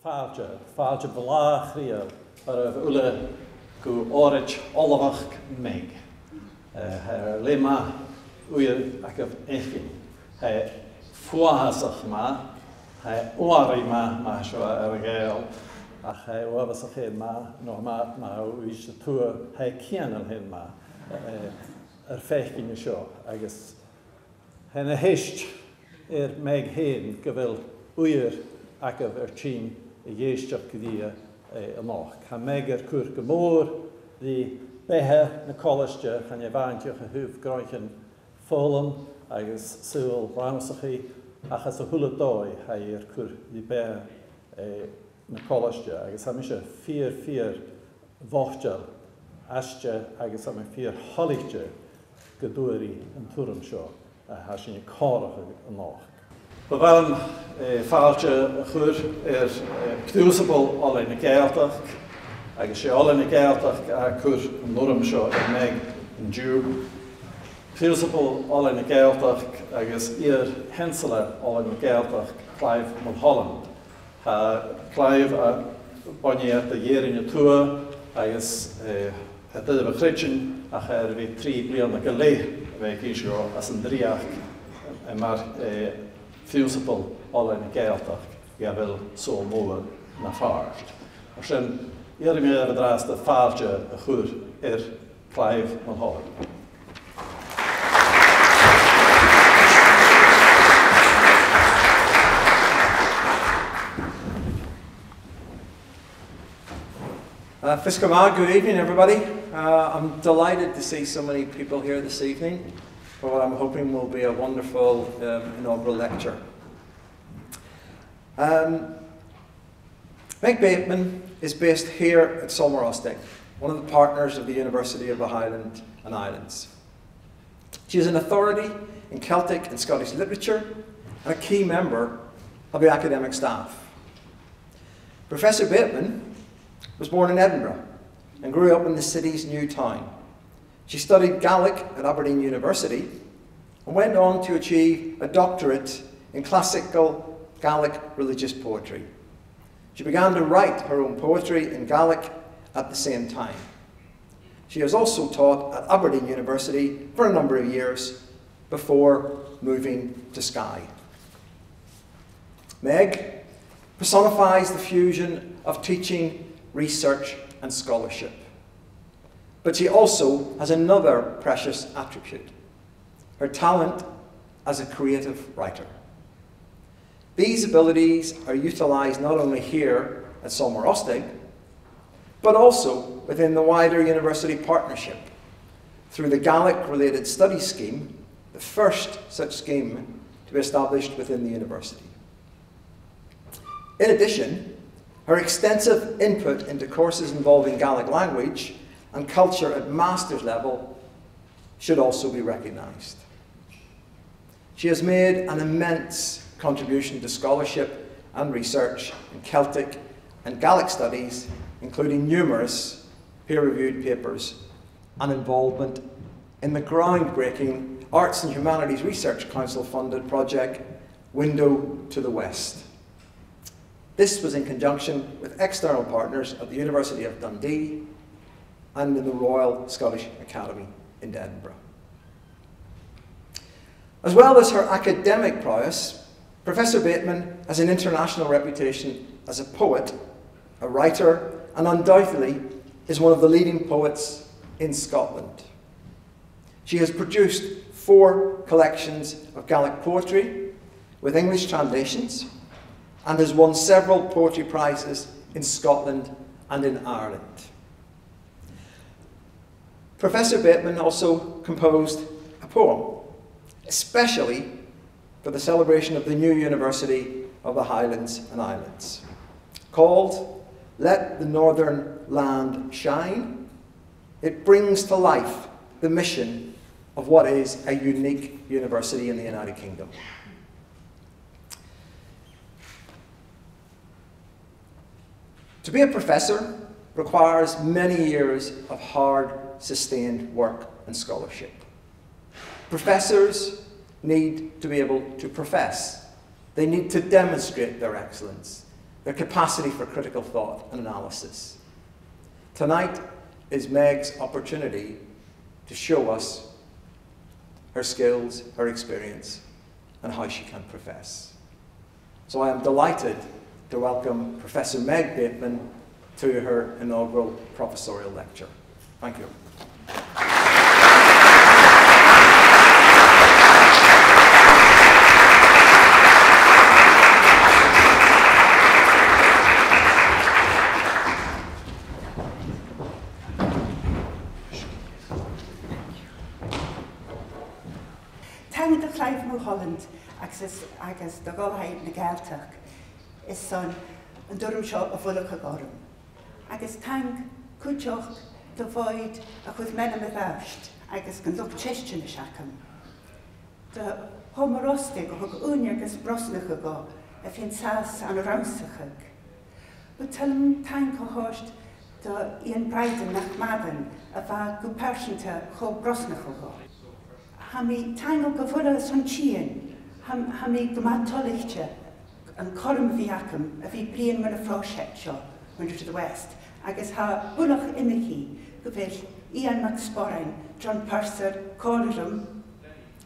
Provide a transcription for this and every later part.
fáilte bhealach riamh ar bhfuil go Àrd-ollamh Meg. Lema uair ag échin. Fuahasach ma, oirre ma seo ar Gael, ach uabhasach hyn ma, no ma uis tua cianal hyn ma fechgin seo, agus hen heist meg hyn gyfil uair agaf tîn ieistach gyda noch. Ha meg cwr gymor, di behe na collegeja, chan je faintioch a hwf groechen ffolum, agus sŵl bramsach chi, achas o hwla doi ha cwr di behe na collegeja, agus am eisiau ffyr fochjal, asja, agus am ffyr holigja gydwyri yn twrm sio, ha sy'n corach y noch. Wel, fáilte chur cnúsabal alla na Gàidhealtachd, agus sé alla na Gàidhealtachd a chur an lorm seo meg an dú. Cnúsabal alla na Gàidhealtachd agus hensala alla na Gàidhealtachd Clive Mulholland. Clive a bonniad a dhéirin a tua agus a dydd y chrytsin a chair fi 3 blion na Gaelic fe gisio as yn driach mar fusable alla na Gàidhealtachd gafel Sabhal Mòr na Fard. Ar sin, mi ar y dras da fáilte a chwr Clive Mulholland. Good evening, everybody. I'm delighted to see so many people here this evening for what I'm hoping will be a wonderful inaugural lecture. Meg Bateman is based here at Sabhal Mòr Ostaig, one of the partners of the University of the Highlands and Islands. She is an authority in Celtic and Scottish literature and a key member of the academic staff. Professor Bateman was born in Edinburgh and grew up in the city's new town. She studied Gaelic at Aberdeen University and went on to achieve a doctorate in classical Gaelic religious poetry. She began to write her own poetry in Gaelic at the same time. She has also taught at Aberdeen University for a number of years before moving to Skye. Meg personifies the fusion of teaching, research and scholarship. But she also has another precious attribute, her talent as a creative writer. These abilities are utilised not only here at Sabhal Mòr Ostaig, but also within the wider university partnership through the Gaelic-related studies scheme, the first such scheme to be established within the university. In addition, her extensive input into courses involving Gaelic language and culture at master's level should also be recognised. She has made an immense contribution to scholarship and research in Celtic and Gaelic studies, including numerous peer-reviewed papers and involvement in the groundbreaking Arts and Humanities Research Council-funded project Window to the West. This was in conjunction with external partners at the University of Dundee and in the Royal Scottish Academy in Edinburgh. As well as her academic prowess, Professor Bateman has an international reputation as a poet, a writer, and undoubtedly is one of the leading poets in Scotland. She has produced 4 collections of Gaelic poetry with English translations, and has won several poetry prizes in Scotland and in Ireland. Professor Bateman also composed a poem, especially for the celebration of the new University of the Highlands and Islands, called Let the Northern Land Shine. It brings to life the mission of what is a unique university in the United Kingdom. To be a professor requires many years of hard, sustained work and scholarship. Professors need to be able to profess. They need to demonstrate their excellence. their capacity for critical thought and analysis. Tonight is Meg's opportunity to show us her skills, her experience, and how she can profess. So I am delighted to welcome Professor Meg Bateman to her inaugural professorial lecture. Thank you. Holland agus do Òraid na Gaeltach is son an dúm seo a bhuileachadh orm. Agus tang cúteoch do bhid a chud mena a bheist agus gan lucht teiste na seacham. De Mòr Ostaig UHI úine agus brosnacha go a fin sás an ramsachag. But talm tang go háist do Ian Breiden nach madan a bha go persanta cho brosnacha go. Ha mi tangol go bhfuil san tían, ha mi go matolichte an corm bhíacham a bhí brian mar a fráisett seo, Winter to the West, agus ha buileach imicí go bhfuil Ian Mac Sporrain, John Purser, clàradh,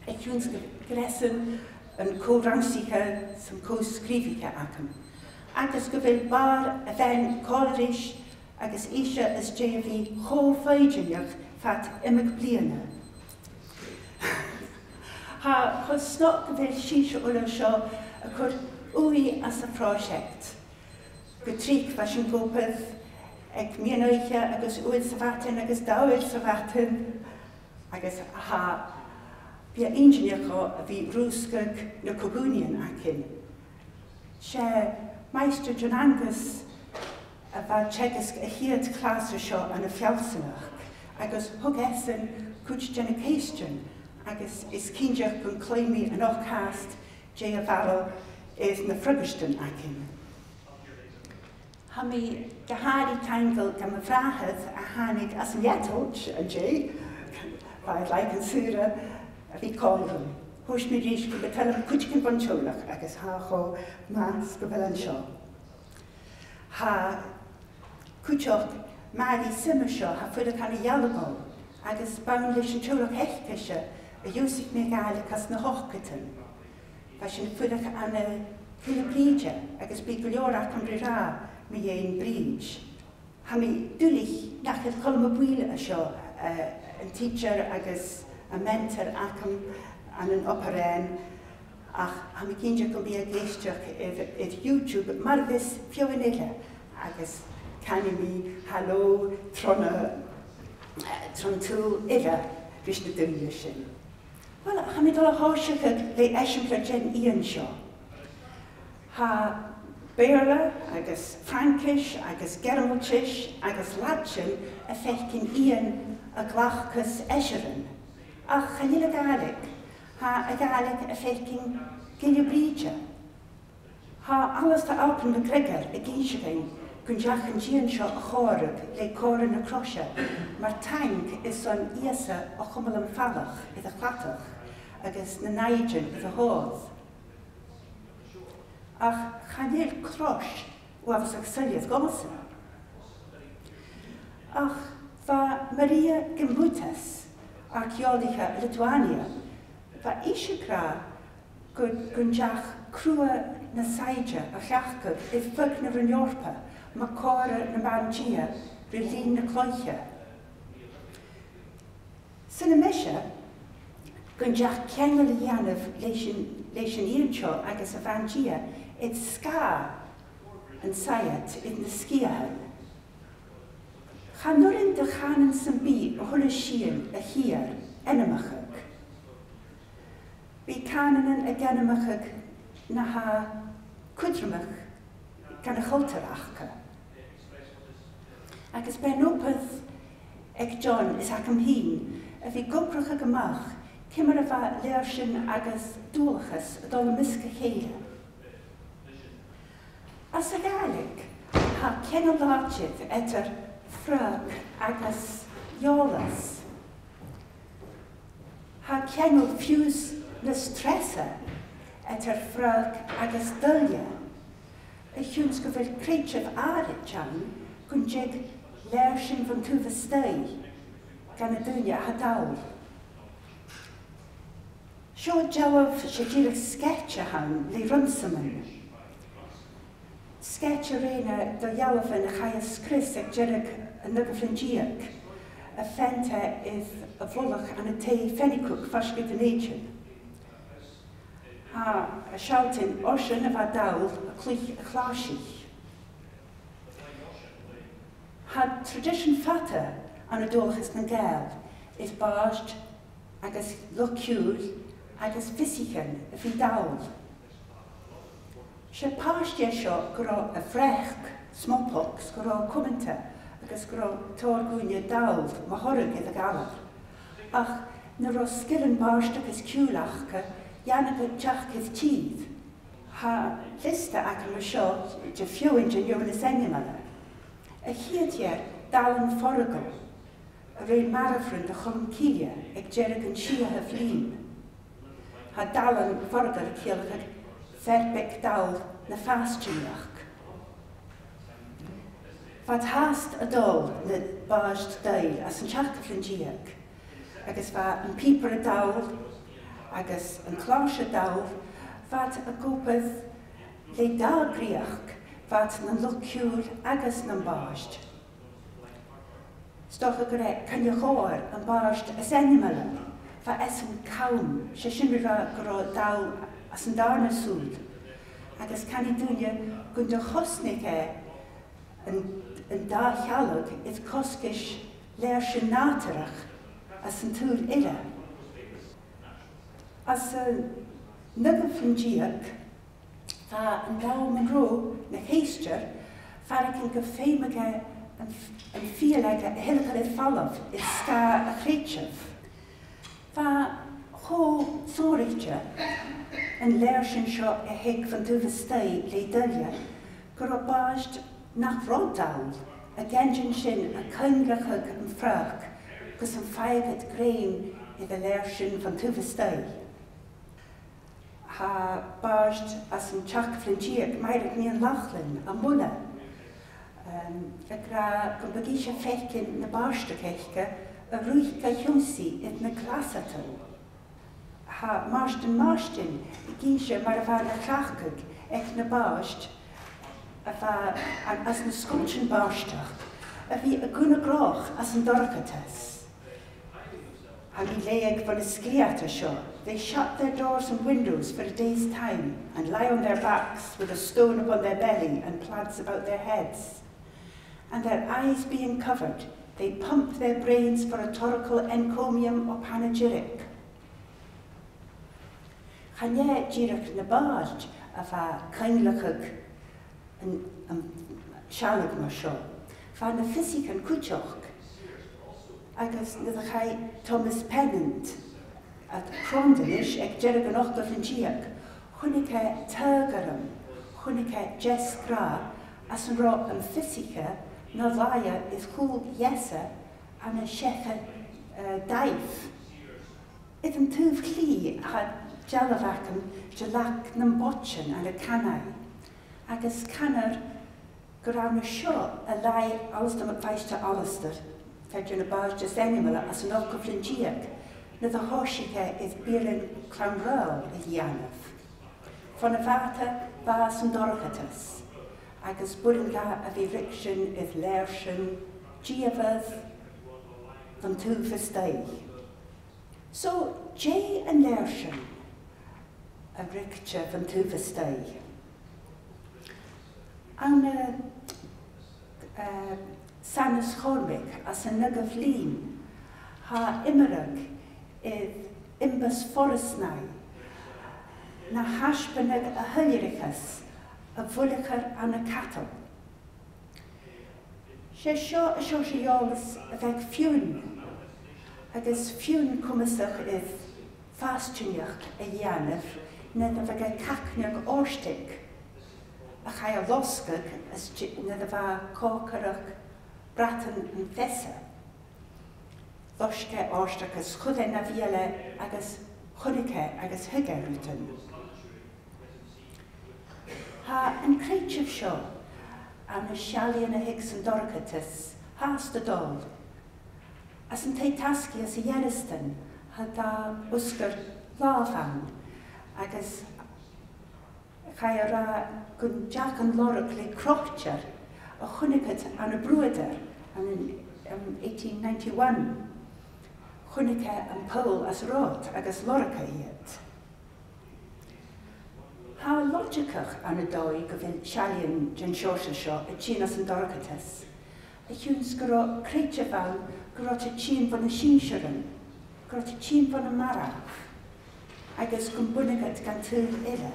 ag dúns go gresan an córamsaíche san cóscríbhíche acham. Agus go bhfuil bar a bhein clàradh agus ishe is déimhí chófaidineach fat imig bliana. Ha chud snot go bhfuil síse ulla seo a chud uí as a project. Go tríc bheis an gopad ag mianóiche agus uid sa bhatain agus dáir sa bhatain agus ha bhí ingineacha a bhí rúscag na cogúnian acin. Se Meister John Angus a bha tegas a hiad clásar seo an a fialsanach agus thug esan cúid gena céistin agus is cínteach gon cléimi an ochcast dé a bharil is na frugastan acin. Ha mi gahári tangel gam a bhráthad a hánig as an iatolch a dé, bhaid like an súra a bhí cóilm. Thúis mi rís go betalm cúidcin bonseolach agus há cho más go bhfuil an seo. Ha cúteoch Mary Simmer seo ha fuidir can a dhealagó agus bain leis an teolach heithciise a dúsig mé Gaelic as na hochcatan. Ba sin fuidir an a bhíleagadh agus bí go leorach an rá mi dhéon bríd. Ha mi dúlich nach a colm a bhuiile a seo an teacher agus a mentor acham an an operain ach ha mi cínte go bí a géisteach iad YouTube mar bhís fioin ile agus canna mi halló tron tú ile rís na dúile sin. Well, ha mi dul a háiseach le eisimpla gen Ian seo. Ha Béarla agus Frankish agus Germaltish agus Latsin a fechcin Ian a glachchas eisirin. Ach chanil a Gaelic, ha a Gaelic a fechcin gilibríide. Ha alles ta alpen na Gregor a géisigain gon deach an dían seo a chóirg le córa na croise, mar tang is son íasa a chumal an phoblach iad a chladach agus na naidjin iad a hód. Ach chanil crois wafas ag syliad gosa. Ach va Maria Gimbutas, archeolicha Lithuania, va isigra gon deach crua na saidja a cheachgad I fug na Rhaeorpa, ma córa na Bangia, rilín na cloiche. Syna meise, gon deach cengel a dhéanamh leis an íonseo agus a Bangia, id sca an sayat id na sciathan. Chanurin de chanan san bí a thula sían a hir enamachag. Bí cananan a genamachag na ha cudramach gan a chultarachcha. Agus ben opad ag John is ac am hín a bhí gobrach ag amach cimar a bha Lèirsinn agus dúlachas a dul misca chéile. As a Gaelic, ha cenal láitid etar frag agus jólas. Ha cenal fiús na stressa etar frag agus dulja. Siúns go bhfuil creightreh áiread teann gon déag Lèirsinn van Tuva Ostaig gan y dúine a dawl. Sio jawab sé díreach sketcha han le runsaman. Sketcha reina do jawafan a chaias Chris ag jerig a nugaflingiac. A fenta is a bhuileachd an a té fennicúg fascid an éitin. Ha a shoutin osin a dawl a clich a chláisich. Had tradition fata an a dulchas na Gael is báist agus lociúil agus fisichen a fi dawl. Se páiste seo go raibh a bhreach smallpox go raibh cumanta agus go raibh tóirgúine dawl má thorag iad a Gaelach. Ach na raibh skillan báiste agus ciúlacha dheanna go teach is tíd. Ha lista ac am seo de fiúin de Jonas Engemala. A chiadéir dalan forragal, a réad marafrún de chum cília ag jerig an siathe flin. Ha dalan forragal cíalach verbec dawl na fástúach. Fad haast a dul na báist dail as an teachaflingiac, agus fa an píper a dawl, agus an clás a dawl, fad a gopad le dagriach, fad na lociúil agus na báist. Stoch a gore can you chóir an báist as enimala, fa es an caum, se sinra gro dawl as an darna súd. Agus can I dúine gon de chosnig an dèidh is coscis Lèirsinn nátarach as an túl ire. As an nugaflingiac, fa an dawl na gro na héistear, faracin go féimige an fialega a hilchad fallaf is ska a chreichef. Fa cho sórichte an Lèirsinn seo a heig van Tuva Ostaig le dèidh go raibh báist nach rud dawl a gengin sin a cynglachag an fradharc gus an feigad grein i the Lèirsinn van Tuva Ostaig. Ha báist as an teachaflingiac mairead ní an lachlinn a mula. A gra go bagí sé fechcin na báistechéiche a rúich ga hiúsaí id na clasatan. Ha máistin i gí sé mar a bhar na chachcag ag na báist as na scultin báisteach a bhí a gúna groch as an dorchatas. Ha bhí léag van a scliata seo. They shut their doors and windows for a day's time and lie on their backs with a stone upon their belly and plaids about their heads. And their eyes being covered, they pump their brains for a torrical encomium or panegyric. Chanye jirach na báist a fa cynglachag an sealag mar seo, fa na fisic an cúteoch, agus na chai Thomas Pennant at Crondanish ag jerig an ochgaflingiac, chunig tagaram, chunig jes gra, as an rá an fisica na laia is chul yesa an a shecha daif. It an túf clí had jalavacam jalak nam botchan an a canai, agus canar go raibh na seo a lai alstam at feiste Alistair, feidir na báist just enimala as an ochgaflingiac, na the horsike is bílinn clàradh a dhéanamh. Fan a bhata bás an dorchatas, agus buileachadh a bhí ricsin is Lèirsinn, díomhad van Tuva Ostaig. So, J an Lèirsinn a ricse van Tuva Ostaig. An Sanas Chormic as a nugaf lín, ha imerag is imbas forestnai, na haspanag a hullirichas, a bhuileachar an a cattle. Sé seo sé jólas a bheith fiún, agus fiún cumasach is fástúneach a dhéanamh na a bheith cacneag órstig, a chai a loscag as na a bheith cócarach bratan an fesa. Loske órstakes chudé na bhíle agus chudike agus higerútan. Ha yn creitio'r sio, am y sialian y hig sy'n dorcatus, ha stadol. As yn teid tasgu as y Lèirsinn, ha da wsgur lafan, agos chair gwn Jack yn lorog le crochtir, a chwnigad an y brwyder, yn 1891. Chwniga yn Pôl as rod, agos lorca iad. Ha logicach an y doi gyfyn sialian jan siosio sio y tîn as yn dorcatus. Y hwn sgro creitio fan gyro ty tîn fan y sinsiaran, gyro ty tîn fan y marach, agos gwmbwnigad gan tyl illa.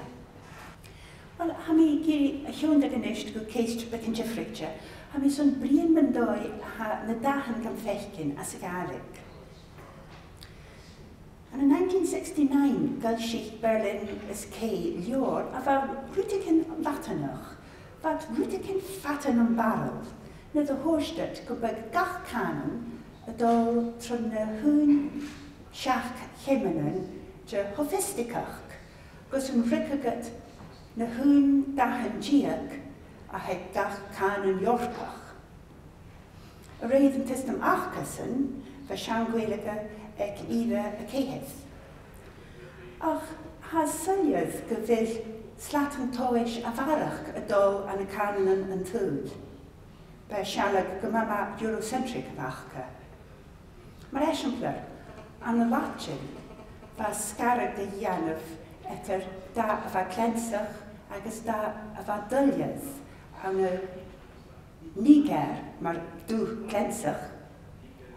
Wel, hami giri y hwn da gynnysg gw ceist bec yn jeffrigja, hami son brin mynd doi ha na dahan gan fechgyn as y Gaelic. And in 1969, gael Sheikh Berlin is cei lior a fa rwydicyn latanach, fa rwydicyn fatan yn barol, na dy hwrsdyd gwbag gach canon y dol trwy na hwn siach chemanen dy hofisticach, gos yn ricagad na hwn dahan diag a heg gach canon iorcach. Y reidd yn tystam achcasan, fa sian gweilige ag ira y cheidh. Ach, ha syliad gyfyll slatan toish a farach y dol an y canon yn tŵd. Be sialag gymama Eurocentric fachca. Mae'r esiamplar an y Latin fa sgarag dy ianaf eter da a fa clensach agos da a fa dyliad an y niger mae'r dŵ clensach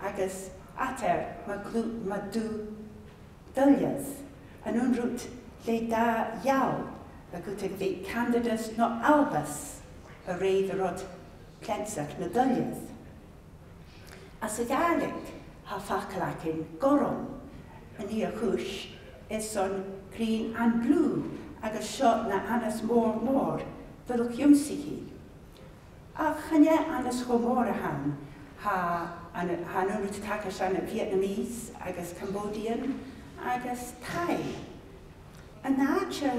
agos ater mae dŵ dyliad yn unrwyd le da iaw a gwtig fi candidas no albus y reidd y rod clensach na dyliad. As y Gaelic ha ffacalac yn goron yn i a chwys is on green and blue ag y siot na anas môr ddylwch iwsi hi. A chynne anas chw môr a han ha nhw'n rwyd takas an y Vietnamese, agos Cambodian, agos Thai. Yn adja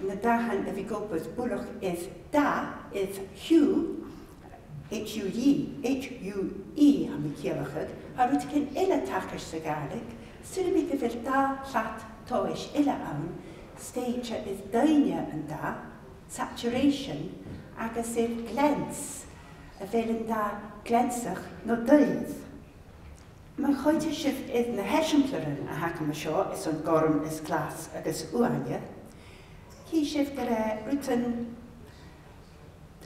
na dahan y fi gobod bwlwch is da, is hw, H-U-E, am y Gàidhealachd, a rwyd cyn illa takas y Gaelic, sy'n mi gyfer da llat toish illa awn, stage is dainia yn da, saturation, agos i'r glens, a fel yn da glensach no dylydd. Mae choedau sydd idd na hesiamplarin a hac am y sio is o'n gorm is glas agos uania. Ci sydd gyda rwytyn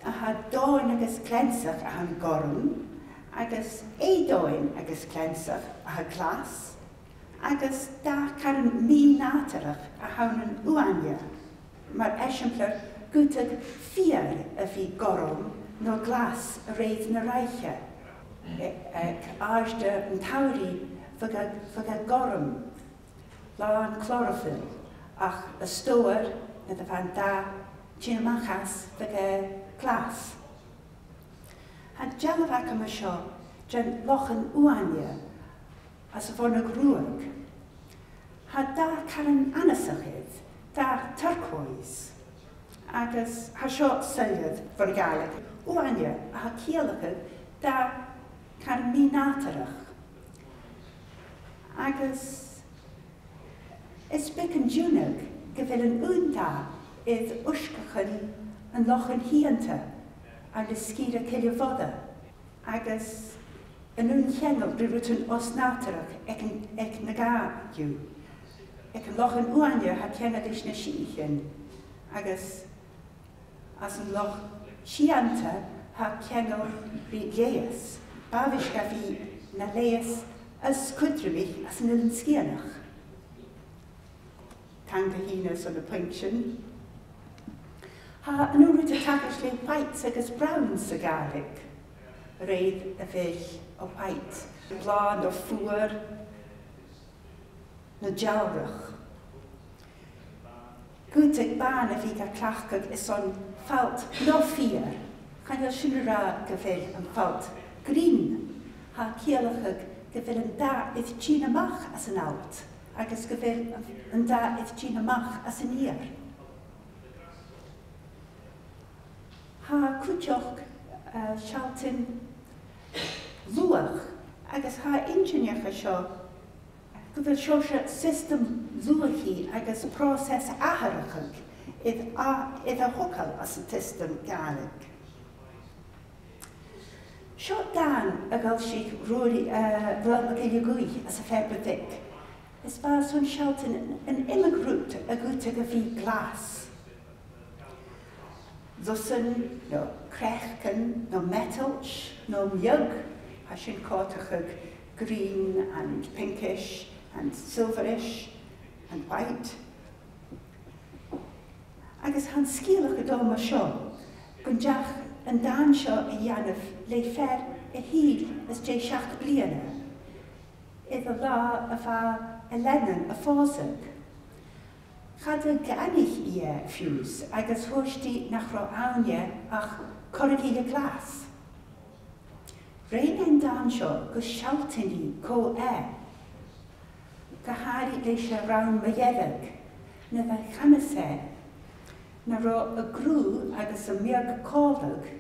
a ha doen agos glensach a ha'n gorm, agos eidoen agos glensach a ha glas, agos da cael mi natarach a hawn yn uania. Mae'r esiamplar gwtag fiar y fi gorm no glas y reidd na reiche, ac Àrd yn tawri fyga gorm, la'n clàradh, ach y stôr na dy fan da tînamachas fyga glas. Ha Gàidhealach am y sio, dyn loch yn uania, as y ffordd grwag. Ha da caran anasachydd, da turquoise, agos ha sio syliad fyr Gaelic. Uania a ha Gàidhealach da can mi natarach. Agos ysbyg yn diwnag gyfel yn wn da idd wsgachan yn loch yn hianta a lysgir y ciliofoda. Agos yn wn llenol rydwyd yn os natarach ec na ga yw. Ec yn loch yn uania ha cenad is na sichen. Agos as yn loch Sianta ha cengol fi leis, bafish ga fi na leis as cwydrymich as yn ylyn sgianach. Tanga hinas on y pwyntiwn. Ha yn rwyd y tagas le whites agos browns y Gaelic. Reidd y fill o white, blan o ffwr, na jawrach. Gwtig ban y fi ga clachgag is on falt no fiar. Cha'n gael siwra gyfel yn falt green. Ha Gàidhealach gyfel yn da idd tînamach as yn alt, agos gyfel yn da idd tînamach as yn iar. ha cwtioch sialtyn lwach, agos ha ingeniach asio, gyfer siosio system lwchi agos proses aharachag iddo hwcal as y system Gaelic. Sio dan y gael si rwy'n Àrd-ollamh Meg as y febrydig. As far as one sialtyn yn immigrant a gwtag a fi glas. Ddwsyn, no crechcan, no metals, no miug, a sy'n cotachag green and pinkish and silverish and white. Agus han sgielach y dom o sio, gwndach yn dan sio y ianaf le fer y hyd as jay siach bliana. Iddo la y fa Eilean y ffosig. Chad y ganich i ffiws, agus hwysdi nach ro awnie ach corrigi y glas. Rein yn dan sio gos sialtyn ni co Gahari leisio rawn myeddig, na dda chanase, na ro y grw agus y miag coleg,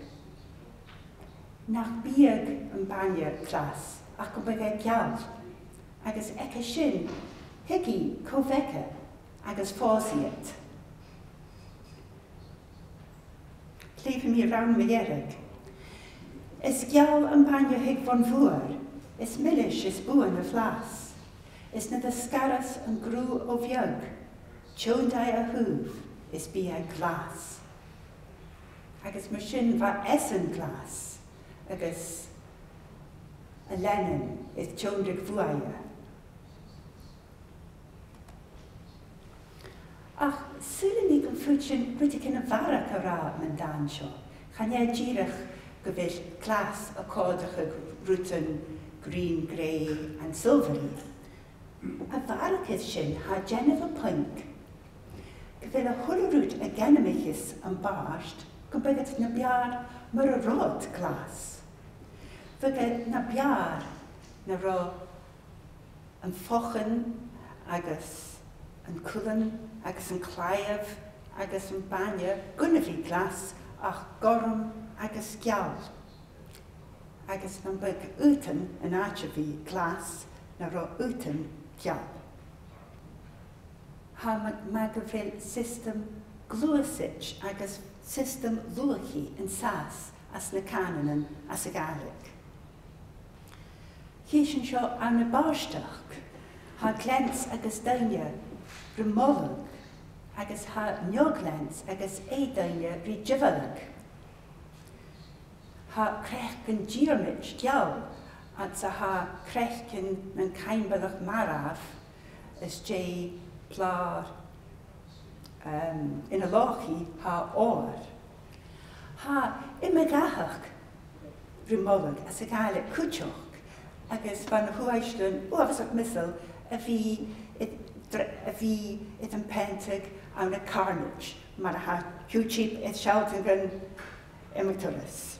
nach biag yn banio glas ac yn bygau gial, agus eca sin, higi cofeca agus ffosiet. Leif mi rawn myeddig. Is gial yn banio hig von fwyr, is milish is bwyn y flas. Is na scaras yn grw o fiag, tiondau a hwf, is bi a glas. Agus mar sin fa esen glas, agus Eilean is tiondig fwaya. Ach, sy'n ni gan ffwtsin rydych yn y farach y ra mewn dan sio. Chan ie girach gyfell glas a codach y rwtyn green, grey and silvery. A farach is sin ha Jennifer Punk. Gyfell y hwrwyd y genemichus yn barst, gybygat na biar mar y rod glas. Fygat na biar na ro yn ffochen agus yn cwlyn agus yn claiaf agus yn banio gwnefi glas ach gorm agus gial. Agus na'n byg uten yn atrefi glas na ro uten gial. Ha mag gyfel system glwysig agus system lwchi yn sas as na canon as y Gaelic. Hys yn sio an y barstach ha glens agus dainia rymolwg agus ha nioglens agus eidainia Gàidhealach. Ha crechgan diarmich diaw at sa ha crechgan yn cainbalach maraf is jay plar in a lochi ha or. Ha imagahach rymolwg as y Gaelic cwtioch agus van hwysdyn o afasach misl a fi yn pentig awn y carnage mar ha hwchip et sialtyn gan imagturus.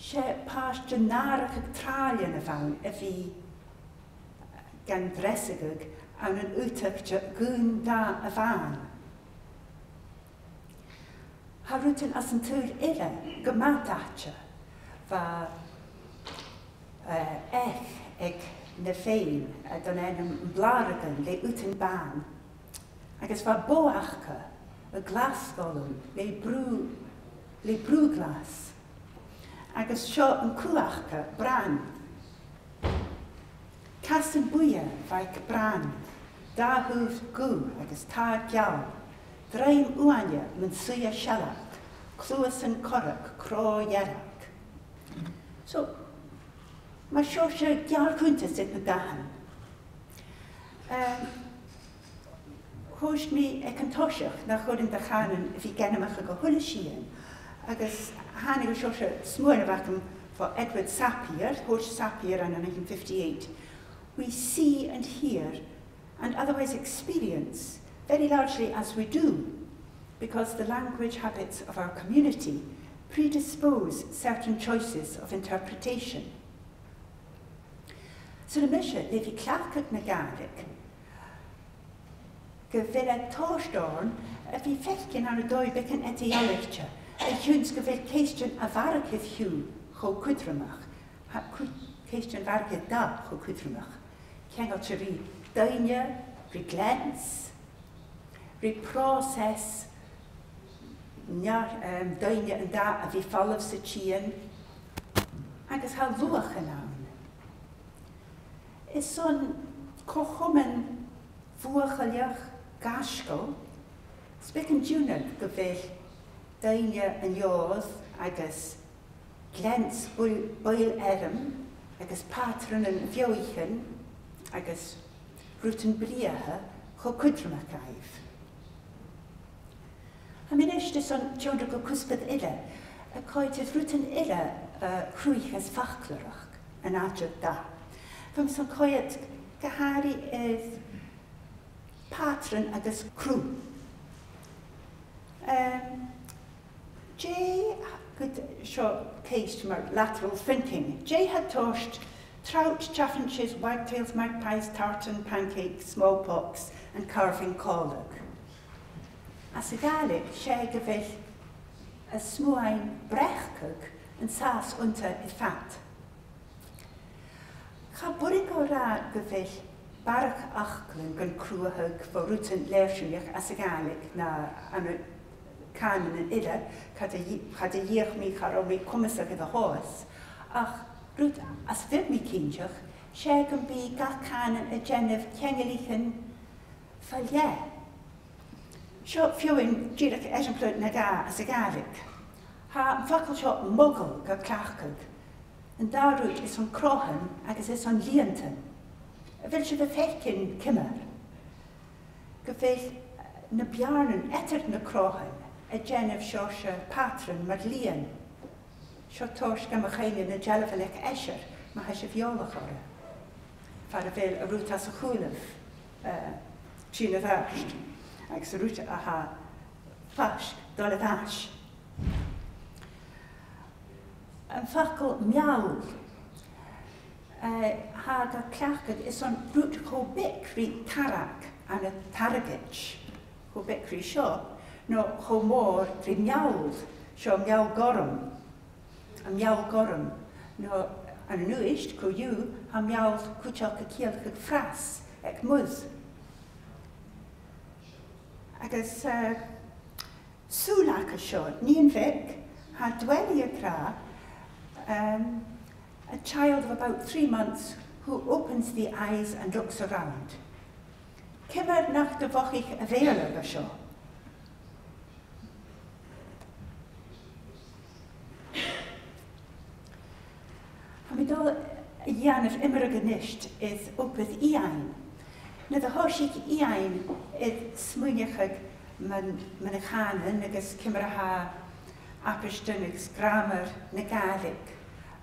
Se pas dynarach ag tralian y fawn a fi gan dresigig awn yn utach gwn da y fan. Ha rwtyn as yn tŵr ira gymatach fa ag na féin a don yn blaragan le uten ban. Agus fa boachca y glasgolwm le brw glas. Agus sio yn cwachca bran. Cas yn bwya faig bran. Da hwf gw agus ta giaw. Draim wanya mynd suya sialach. Clywys yn corach cro iarach. So, mae sio giar cwynta sydd na dahan. Hwys mi e cyntosiach na chwyd yn dachanan fi genymach ag o hwyl y sian. Agus hannig o sio smwyr y fachm for Edward Sapir, Hwys Sapir in 1958. We see and hear and otherwise experience very largely as we do, because the language habits of our community predispose certain choices of interpretation. So the mission, le fi clacad na Gaelic, gyfyr e tosdorn, a fi fechgyn ar y doi becyn etiologcha, Húns go bhfuil céisteann a bharachad hiú cho cuidreamach, céisteann bharachad da cho cuidreamach. Ceangal se rí daine, rí glens, rí próses daine an da a bhí fallamh sa tían, agus ha luach an ann. Is son cochuman fuachaliach gasco, spican dúnach go bhfuil daine an jóð agus glens buil agus patran an bheoichan agus rútan bríathe cho cuidreamach gaibh. A min eiste son tjóndra go cuspad ille, a coited rútan ille cruich as fachclárach an áideach da. Fum son coiad gahari is patran agus crú. Jay good seo céist mar lateral thinking. Jay had toast trout, chaffinches, wagtails, magpies, tartan, pancakes, smallpox, and carving cóileach. As a Gaelic, sé go bhfuil a smuain brechcog and sas unta I fat. Cha burig o ra go bhfuil barach achlan gan cruahag fo rútan Lèirsinn as a Gaelic na an canon an ide, cad a dhéach mi char o mi cumasach I the hós, ach rút as fib mi cínteach, sé gan bí gach canon a gennych ceangalichan fallié. Seo fiúin díreach eisiamplu na gá as a Gaelic. Ha an facail seo mogul go clachcog. An dárút is an crohan agus is an líantan. A bhfuil si bh fechcin cimar. Go bhfuil na bearnan etir na crohan a gennych seo se patran mar lían. Seo tóis go a chéine na Gàidhealach eisiir ma ha se bheolach orra. Far a bhfuil a rút as a chúlamh sin a bhast. Agus a rúte a ha fas dul a bhas. An facail meall ha go cleachcad is an rút cho bicrí tarach an a taragich cho bicrí seo, no cho mór rí meall seo meall gorum. A meall gorum, no an nuist cho you ha meall cúteach a cialchad fras ag muz. Agus súlach a seo, níon bhic, ha dwelly a cra, a child of about 3 months who opens the eyes and looks around. Cimar nach de bhochich a bhéalach a seo. Ha mi dul a dhéanamh immerige nisht is opad íain. Na de horsig íain is smuinechag man a chanan agus cimar a ha apistunigs grammar na Gaelic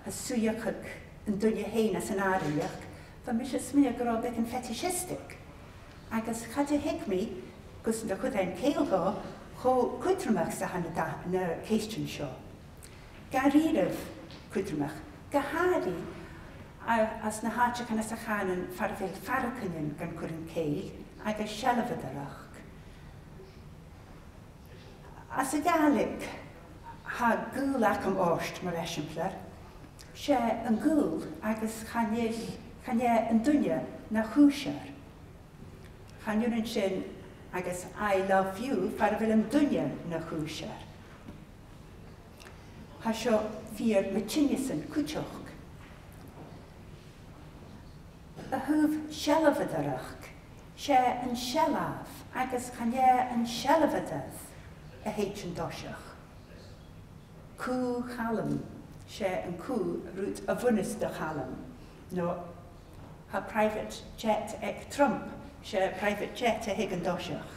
a suiachag an dunne héin as an áireach, fa mis a smuinech go bit an fetishistic. Agus chad a hic mi, gus na chud ein céilgá, cho cuidreamach sa hana na céistin seo. Garíirih cuidreamach, gahari as na háteach an as a chanan far bhfuil faracanin gan cuireann céil agus seilbheidearach. As a Gaelic, ha gúlach am óst mar eisiamplar, sé an gúl agus chané an dunne na chúisear. Chaúann sin agus I love you far bhfuil an dunne na chúisear. Ha seo fíor matinnesan cúteach. A thuh seilbheidearach, sé an seilabh agus chané an seilbheideadh a héit an doiseach. Cú chalam, sé an cú rút a bhunas de chalam. No, ha private jet ag Trump, sé private jet a hig an doiseach.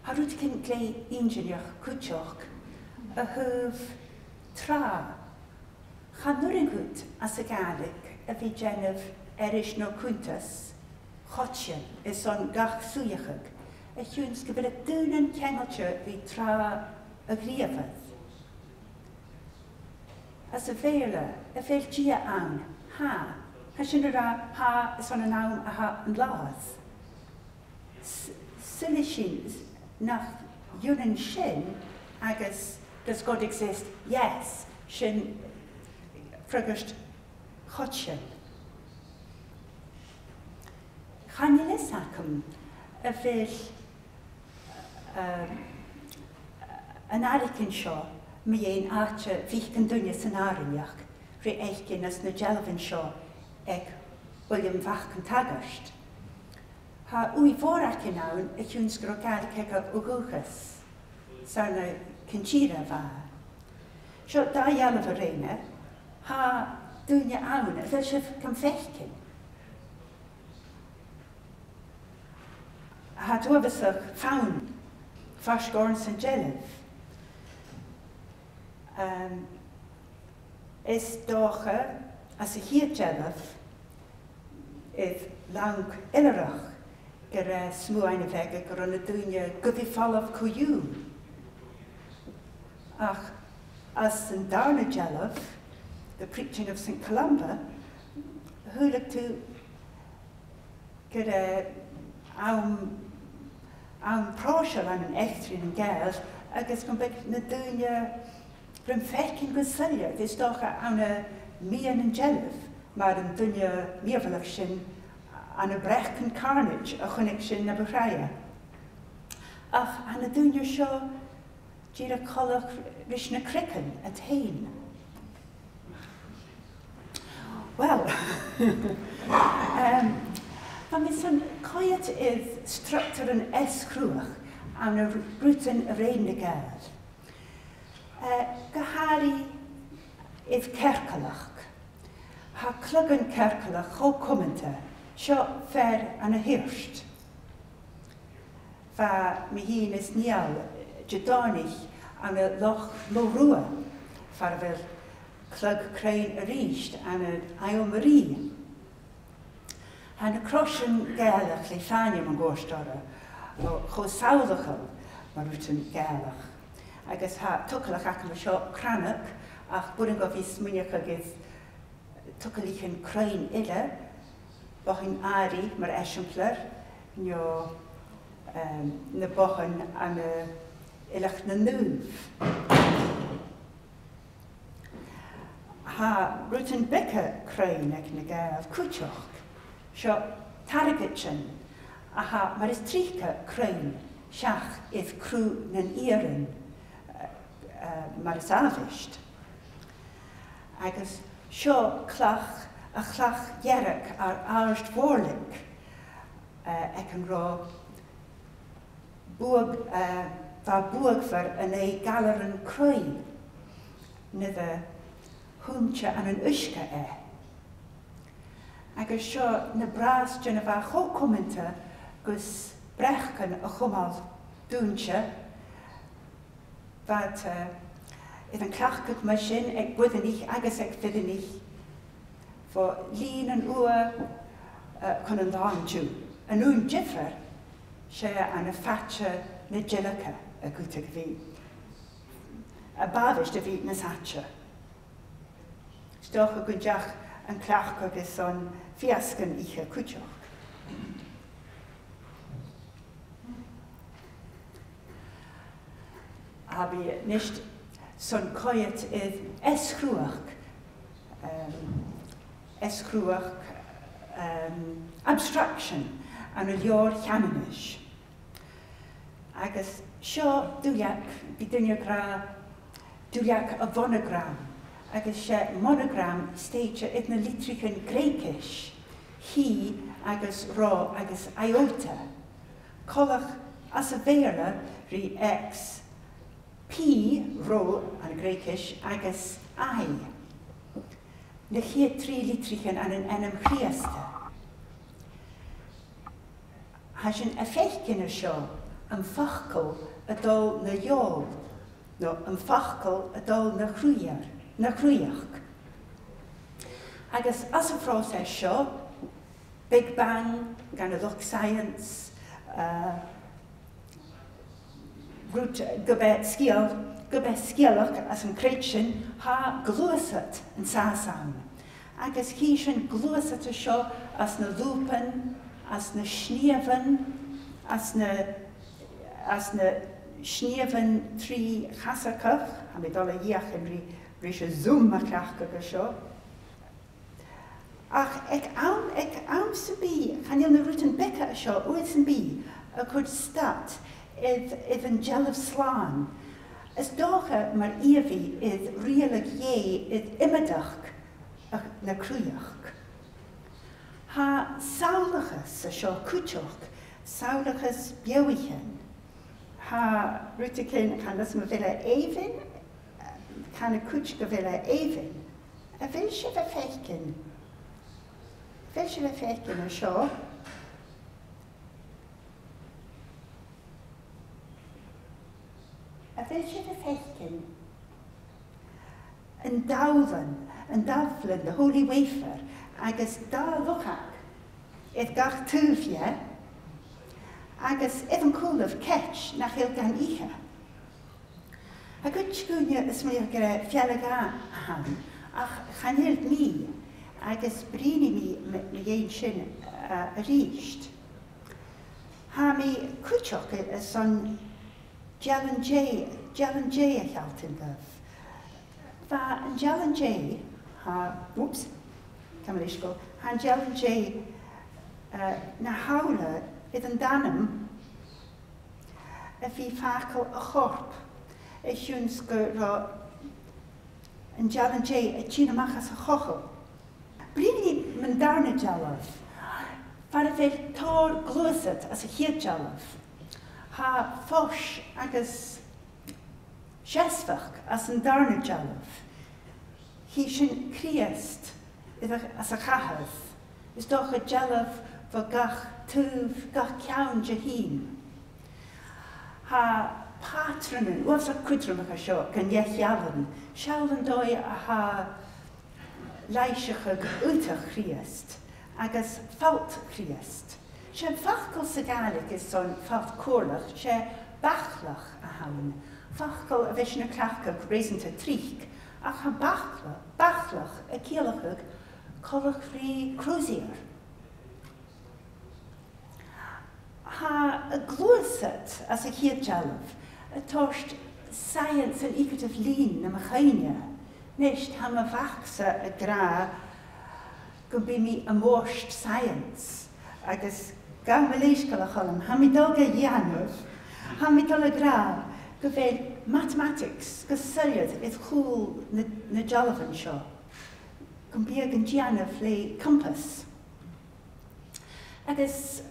Ha rút cyn glei ingenieach cúteach a thuh tra. Chanúrin hút as a Gaelic a bhí gennych eris no cúntas, chotsin is an gach súiachag, a thuúns go bhfuil a dúnan ceangalte bhí tra a gríomhad. As a bhéile, a bhéil dia an, ha sin ra ha is an nám a ha an láth. Sulla sin nach dúnan sin agus does God exist? Yes, sin fragast chotse. Chaidh acum a bheith an airicin seo mi ein áte bhích gan duine san áireach rí éicin as na gelvin seo ag Òillamhachd an tagart. Ha ui fórach in awn y chwns gro Gaelic ag ugwchas sarna cynchira fa. Sio da iawn fy reina, ha dwynia awn, fel sef camfechcyn. Ha dwefysach fawn, fasgorn sy'n gelif. Is docha as y hir gelif, ydd lang ilarach gyda smwyn y feg gyda yn y dwynia gyfifalaf cwyw. Ach, as yn darn y gelif, the preaching of St. Columba, hwyrach tu gyda awn prosiol an yn echtrin yn gael, agos gan beth na dwynia rhywun fecyn gwysylio, ddys doch awn y mian yn gelif, mae'r yn dwynia miafalach sy'n an y brech yn carnage a chwnig sy'n na bwrhaia. Ach, an y dwynia sio, gyda colach rys na cricyn a tein. Wel, mae mis yn coed idd structur yn esgrwach am y rwtyn yr ein y gael. Gahari idd cercalach. Ha clygan cercalach o cwmynta, sio fer an y hirst. Fa mi hyn is nial jydonig an y loch lorwa, far fel clyg crein y rysht an y ail marie. Han y crosiwn Gaelach Lèirsinn yn gwrstora, o t-saoghal mae rwy'n Gaelach. Agus ha tocalach ac yn sio cranach, ach bwyd yn gofis mwynach agos tocalach yn crein illa, bochyn ari mae'r esiampler, na bochyn an y ilach na nŵf. Ha rwy'n beca crein ac na gael cwtioch, sio targetchen, a ha mae'r ystrycha crein, siach idd crw na'n eirin, mae'r safisht. Agus sio clach a chlach yerach ar Àrd-ollamh ac yn ro fa bwagfar yn ei galar yn crwy nid y hwntio an yn ysga Agus sio na bras dyn y fa cho commenta gws brechcan y chwmal dwntio fad idd yn clachgach mae sy'n ag bwydden ich agos ag fydden ich fo lyn yn ua con yn ddawn tiw. Yn ŵn jiffer se an y fatcha na Gàidhealach y gwtag fi. A bafish dy fi na satcha. Stoch y gwydjach yn clach agos o'n fiasgan ich y cwtioch. Heb je niet zo'n coet is esgrwach abstraction an y lior chananish. Agus sio dwliac a phonogram, agus se monogram stage in the litrich yn Greikish, hi agus ro agus iota, colach as a vera ri x, P ro an Greikish agus I. Na chi tri litrichen an yn enam chriasta. Has yn effeithgyn y sio yn ffachgol y dol na iol, no yn ffachgol y dol na chrwyach. Agus as y proses sio, Big Bang, gan y look science, gybe sgialach as yn creitsin ha glwysat yn sasan. Agus hi sy'n glwysat y sio as na lwpen, as na schniefan, as na sníomhan trí chasarcach, a mi dul a dhéach yn rhys y zoom a clachcach a sio. Ach, ag am sy'n bi, chan il na rwt yn beca a sio, wyth yn bi, a cwrdd stat, idd yn gelf slan. As docha mar evi idd rialig ie idd imedach na crwyach. Ha saulachas a sio cwtioch, saulachas biawichen. Ha rwtacyn chan as ma villa even, chan y cwtch go villa even. A vil se fe feikin. Vil se fe feikin a sio. A fel sydd y feikin yn dawlan, the Holy Wafer, agus da lwchag, idd gach tŵfia, agus idd yn cwlaf ketch nach il gan icha. Ac wyt sgwnia ysmwylio gyda fialag a han, ach chanhild mi, agus brini mi ein sin a rysht. Ha mi cwtioch y son Jalan J a chaltyn gyf. Fa yn Jalan J, oops, Camalisco, han Jalan J na hawla idd yn danam y fi ffacl y chorp. Y siwns gyro yn Jalan J y tîn amachas y chochol. Bryn ni mynd darna jalaf. Fa y fel tor glwysad as y hir jalaf. Ha fosh agus siesfach as yn darna jalaf. Hi sy'n criest as a chaidh. Is doch a jalaf fo gach tŵf, gach ciawn jaheen. Ha patronen, was a cwydrwm ag a sio, gan iech iawn, sialvan doi a ha leisach ag Oilthigh criest, agus falt criest. Se fachcal sa Gaelic is son falt cwrlach, se beachdachadh a hawn. Fachcal a bheits na clachcach reisanta trích, ach ha beachdachadh a céalachag colach frí cruisier. Ha a glúasat as a chéad jalaf, a tost science an icative lean na machaine, nisht ha ma vachsa a gra go bí mi a mórst science, agus gan leisgalach ollam, ha mi doga ianuf, ha mi dola gra, go fel mathematics, go syriad idd chŵl na jalafan sio, go biag yn gianaf le compass. Agus,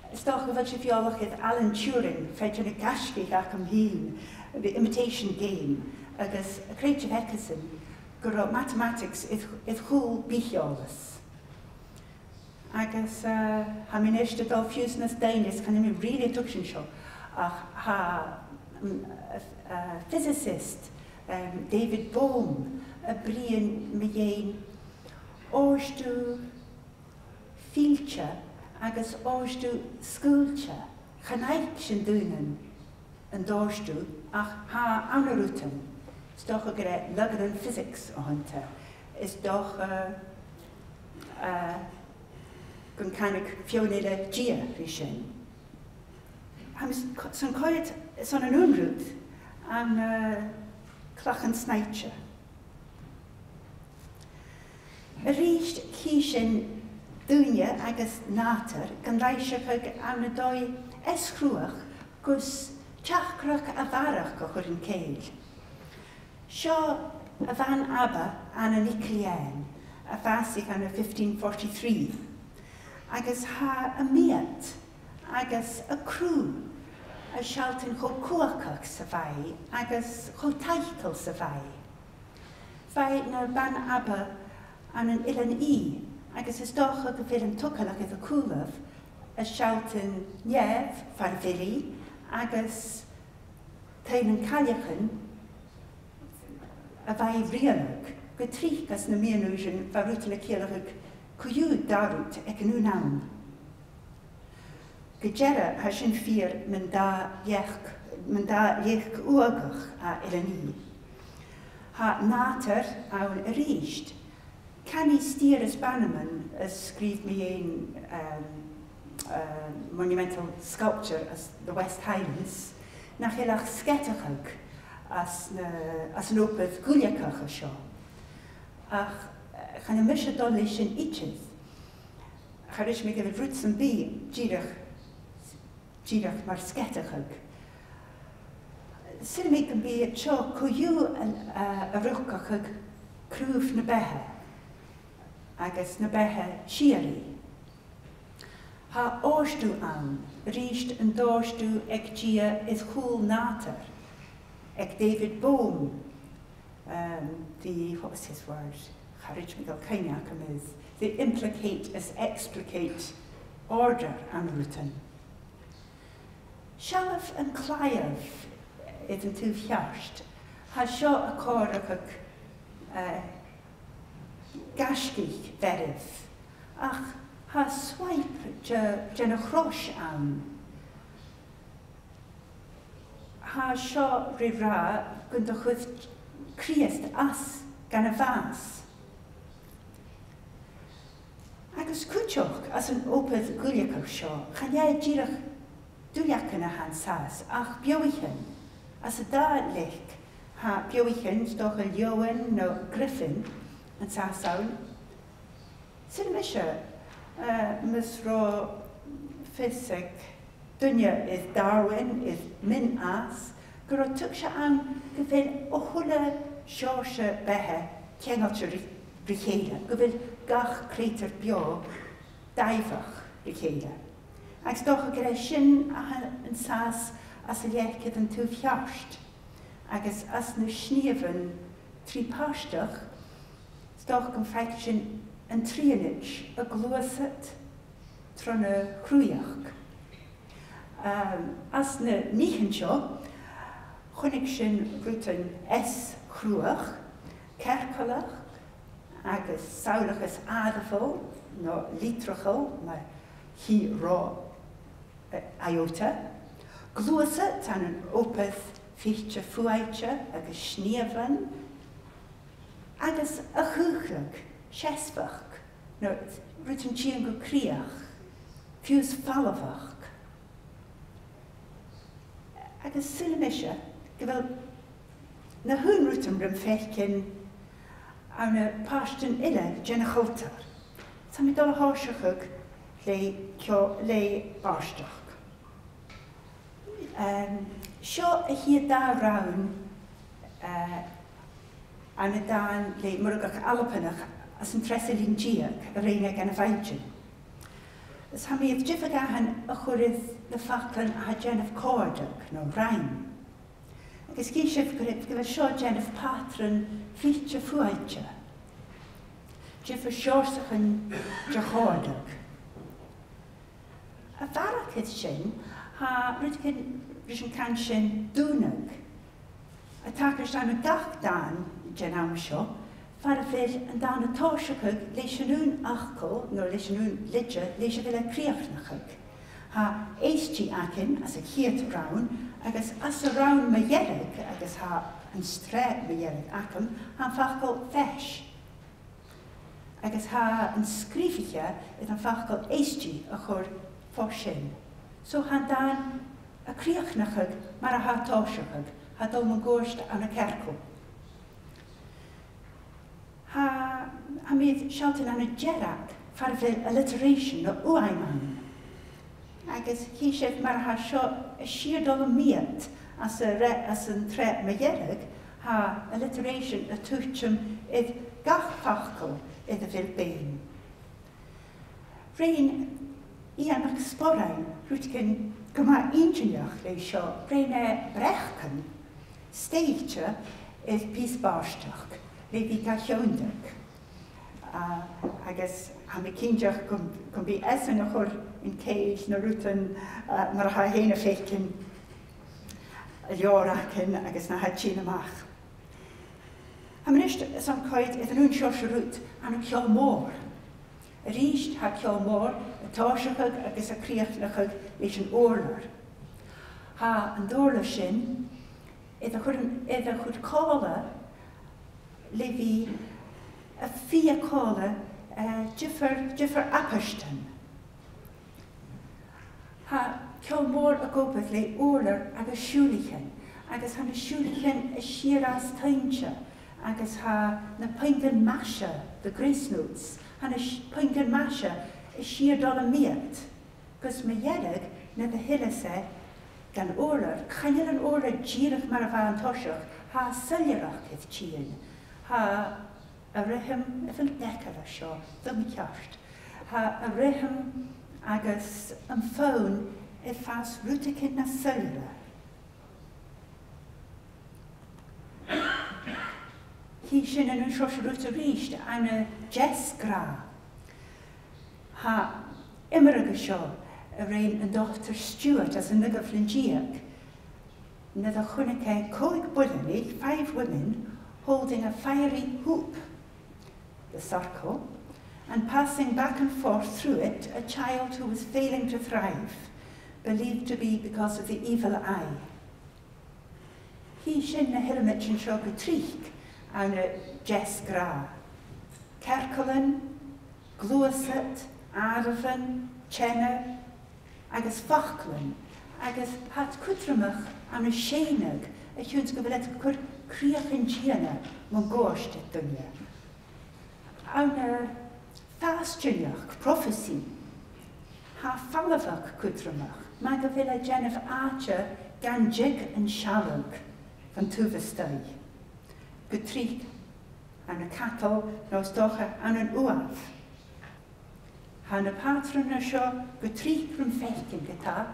ysdach o fel si fiolach idd Alan Turing, fed yn y gasgig ac ymhyn, the imitation game, agus a creid of Eckerson, gyro mathematics idd chŵl bichiolas. Agus ha mi'n eistedd o ffiwsnas dainis, can i mi really tucsyn sio. Ach ha physicist, David Bohm, a brian mi ein orsdu filcha, agus orsdu sgwlcha, chanaich sy'n dwynen yn dorsdu, ach ha anarwten. Is doch a gyda lygad yn physics o hynta. Is doch gwn canig fionela gia rhi sy'n. So'n coed, so'n yn unrwyd am clach yn snaitio. Y rhysd cysyn dwynia agos nater gan raisach ag am y doi esgrwach gwrs tiachrach a farach o'ch yn ceil. Sio a fan Abba an yn Eilean, a fasig an y 1543, agos ha y miat, agos y crw, a sialtyn cho cwacach sa fai, agos cho taichel sa fai. Fai na ban Abba an yn Eilean agos ysdoch o gyfer yn tocalach iddo cwlaf, a sialtyn nief, farfili, agos tein yn caliachan, a fai rialag, gytrich as na mianwysyn farwt yn y cealach cwywyd darwt ag yn nawn. Gydera ha sy'n ffyr mynd da iech uagach a Eilean. Ha nater awn y rhysd. Can I styr as Bannerman ysgrif mi ein monumental sculpture as the West Highlands, nach Ghaidhealach sceiteachach as an ópad buileachadh seo. Ach, chan mis a dul leis sin iches. Charis mi gyfer rwts yn bi, díreach mar sceiteachach. Sy'n mi gan bi a tio cwyw a rwchachach crwf na bethe, agus na bethe siari. Ha óstú an, ríist an dóstú ag dia is chúl nátar, ag David Bohm, what was his word? Charid mi gael cainiach am is. The implicate as explicate order an rutan. Shalaf and clàradh is an tú fiarst. Ha seo a córachach gascich verith. Ach, ha swipe gen a chrosh an. Ha seo rira gund a chud criast as gan a vas. Agus cwtioch as an ópad buileachadh seo, chan díreach dúleachan a han sas, ach beoichan, as a da lech, ha beoichan stochel Johan no Griffin an sasawn. Sy'n mysio, mis ro ffysig, dunya is Darwin, is min as, gyro tuk siya an gyfel o hwla siosha behe, cenolcha bheil, gyfel gach creator bio, dèidh bheil. Ac stoch o gyda sin yn sas as y liechyd yn tú fiarst, agus as na sníomhan trí páisteach, stoch gan freic sin an tríanid a glúasat trona chrúiach. As na níchan seo, chunig sin rútan chrúach, cercalach, agus saolachas adafó, no lítrachó, na hí rá aice, glúasa tan an ópad fichte fuaite agus sníomhan, agus a chúchlag, sesfach, no rutan tían go críach, fiús falafach. Agus sylimisha, gyfel na hwn rutan rym fechcyn an y pástan ile Gàidhealtachd. Sa mi dal a háiseach le báisteach. Seo a h-eadar-nàiseanta an y dan le murgach alpanach as yn tresilyn diag a reina gan y faidjin. Ys ha mi yd jifag ahan a chwrydd na ffaclan a genaf córdag no rhain. Agus gysif gyda seo genaf patron ffiltio fuaitja. Jifag siosach yn jachórdag. A farach ydd sin, ha rydyn rydyn can sin dúnag. A takers dan y gach dan gen am seo, far y fel yn dan y torsachag leis yn ŵn achco, no leis yn ŵn lidja, leis y fel y criachnachag. Ha eice acyn as y chiad rawn, agus as y rawn myerig, agus ha yn stred myerig acym, ha'n fachgol fesh. Agus ha yn sgrificha, yd yn fachgol eice a chwr foshin. So ha'n dan y criachnachag mar a ha torsachag, ha dol yn gwrst an y cercw. Ha mydd sialtyn an y gerag, far fel alliteration o uaiman. Agus hi sef mar ha sio y Àrd-ollamh Meg as yn tre myerig, ha alliteration y twtym id gach fachgol id y fel bein. Rhain ian ac sporain, rwytgyn gyma ingeniach le sio, rhain brechcan, steigtio id pys báisteach, le fi galliondag. Agus ha mi cindiach gwn bi esan ochr in ceidh na rútan mar ha héna fechcin a leoracin agus na hadsin amach. Ha mi nist san coid edd yn ŵn sios rút an y Ceol Mór. A ríist ha Ceol Mór a táisechag agus a críochnachag leis an óirlar. Ha an dóirla sin edd a chud cála le fi a fia cála Jiffer Apashton. Ha ceol mór a gobad le ólar agus siúlichan, agus ha na siúlichan a siar as tainse, agus ha na paingan masha, the grace notes, ha na paingan masha a siar Àrd-ollamh, gus me dhearag na the hillise gan ólar, chainil an ólar díirich mar a bhain toiseach, ha sylierach ith tíin, ha a rihim a fil decada seo, ddym ceart, ha a rihim agus an fón I fas rúticid na syliere. Hi sin yn sros rwt o rist an y jes gra. Ha immerag sio y rein yn Dr. Stewart as yn nigaf Lyngiag. Na the chunike coig bullenig, 5 women holding a fiery hoop, the circle, and passing back and forth through it a child who was failing to thrive, believed to be because of the evil eye. Hi sin na hilamit yn sio gytrich an y jes gra. Cercolan, glwysat, arfan, chena, agus fachlan, agus hat cwtramach an y seinag, a chwns gyfylet cwr criach yn giana mewn gosht et dunia. An y fastjuniach, prophecy, ha falafach cwtramach, mae gyfyl a genef acha gan jig yn sialwg van tufestau. Gytrig an y catol nos docha an yn uaf. Han y patron y sio gytrig rhwng fechgyn gyda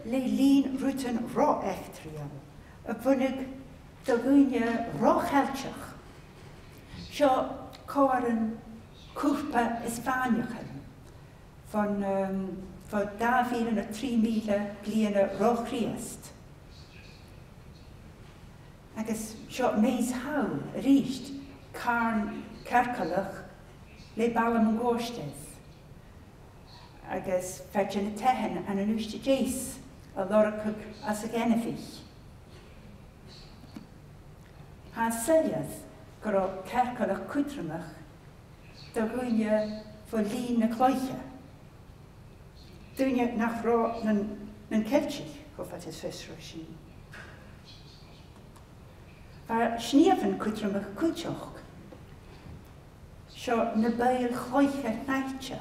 le lun rwtyn ro echtriol. Y bwnig dogwynia ro chelchach. Sio coar yn cwrpa ysfaniach van 2003 glien ro Christ. Agus sio meis hau, rist, carn Ghàidhealach le balam yn gostes. Agus fedjan y tehen an yn uste jeis, a loracwg as y genefich. Ha syliad gyro Ghàidhealach cwtramach, da gwynia fo lun y cloicha. Dwynia nach ro na'n celchich, goffat is fesro sin. Waar sneven cwtramach cwtioch. Sio na beil chloicha naitcha.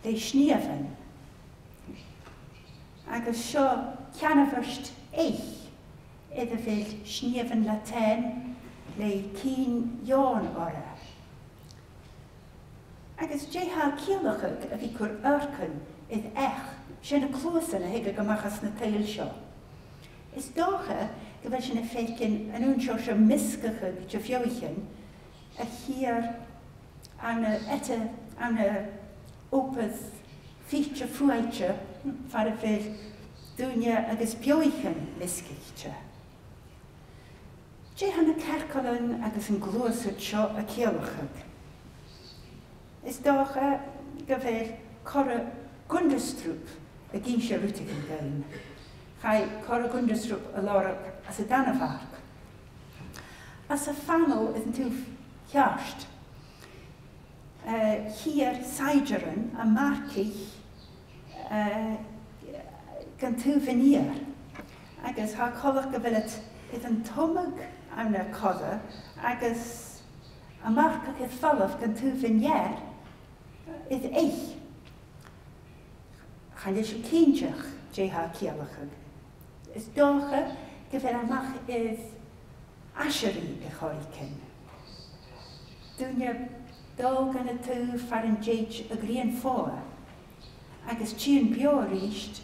Le sneven. Agus sio cianafyrst eich. Iddo fel sneven laten le cyn ion ora. Agus jeha cialachag a fi cwr yrcyn idd ech. Sian y clwys yna hig a gymachas na teil sio. Is docha gyfer sy'n effeithyn yn yw'n sio sio misgachag jyfioichyn a hir an y opydd ffeitio ffrwytio far y fel dwynia agos bioichyn misgachcha. Je han y cercolan agos yn glwysyd sio a cialachag. Is docha gyfer cora gundastrwp a gyn sio rwtig yn gael. Chai cora gundastrwp a lorach as a danafarc. As a fanol is yn tŵf hiarst. Hier saidjaran a marcich gan tŵf yn iar. Agus ha colach gyfelet is yn tomag am na coda, agus a marcach is falaf gan tŵf yn iar is eich. Chan is y cyntiach jeha cialachag. Is docha gyfer amach is asherí y choricin. Dúne dó gan y tŵ far yn jeich y grian fóa, agus tín bio ríist,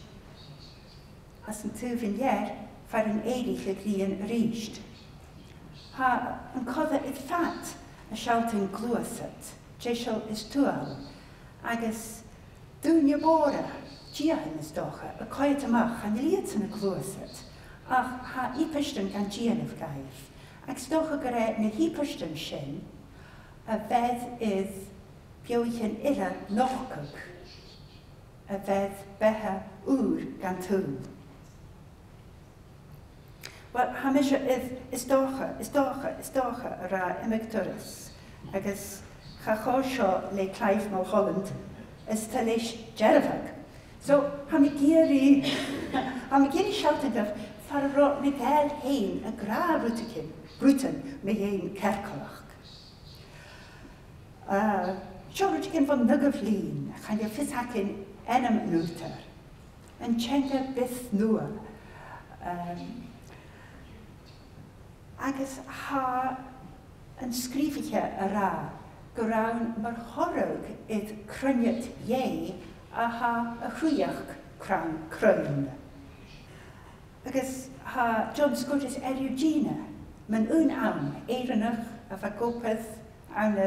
as yn tŵ fin ier far yn eirich y grian ríist. Ha yn codda id fat a sialt yn glwysat, jeisiol is tŵal, agus dúne bóra, Giahan is docha, a coet amach an liad yn y glwysat, ach ha ipystan gan gianaf gaif. Ac stocha gyda na hipystan sin, a fedd is bioich yn illa nochcog, a fedd beha ŵr gan tŵl. Wel, ha mysio is docha a ra emigdurus, agus cha chosio le Clive Mulholland is tal eich gerfag. So, ha mi geri siartad of far ro mi gael hein a gra brúten me hein Caidhealach. Sio rwtygyn fod nygaf lun, chan yw ffysacyn enam nwter, yn chenga beth nwa. Agus ha yn sgrifige y ra, gyrawn mae'r horog idd cryniad ie a ha y chwiach cryn. Agus ha John Scottis Eugenia, mae'n awn eiranach a fa gopeth awn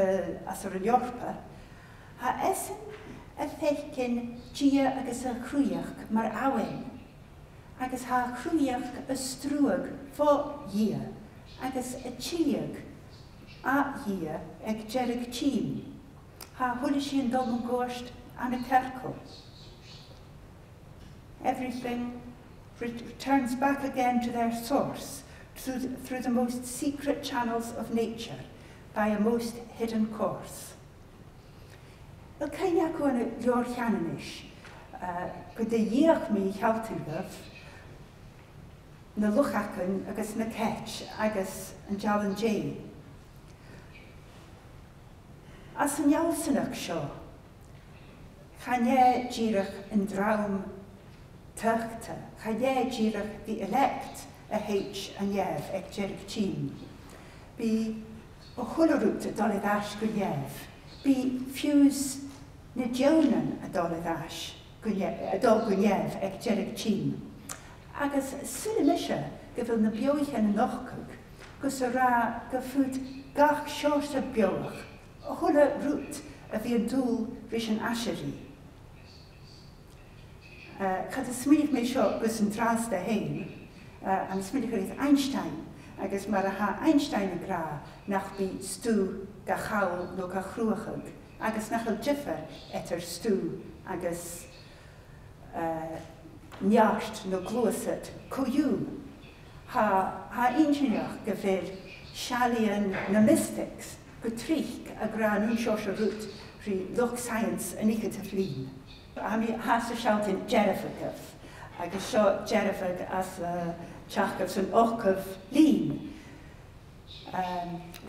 as yr Iorpa, ha esyn y fechgyn gia agus y chwiach mae'r awen, agus ha chwiach y strwag fo ia, agus y tiag a ia ag jerig tîm, ha hwnnw sy'n dod yn gorst an y cercol. Everything returns back again to their source through the most secret channels of nature by a most hidden course. Wel cain ac o'n lior llananish, gyda iach mi Gàidhealtachd, na luchacyn agus na ketch agus yn jalan jay. As yn Lèirsinn sio, chanie gyrach yn drawm tachta, chanie gyrach the elect a h an yef ag jerig tîm. Bi o hwlwrwt a dolydd ash gwynief. Bi ffiws na dionan a dolydd ash gwynief ag jerig tîm. Agus sy'n ymysio gyfel na bioich yn y nochcwg, gos y ra gyffwyd gach siors a bioch, o hwla rwt a fi yn dŵl rys yn aseri. Cad y smydig me sio gos yn dras da hein, am smydig yr Einstein, agus mar a ha Einstein yn gra nach bi stw gachawl no gachrwachag, agus nach yl jiffer eter stw agus niart no glwysyd cwyw. Ha ingeniach gyfer Eilean na mystics, gytrich a gra nhw'n siosio rwt rhy look science yn eich at y llun. A mi has y sialt yn Gàidhealach, agus sio Gàidhealach as chachgaf sy'n ochgaf lun.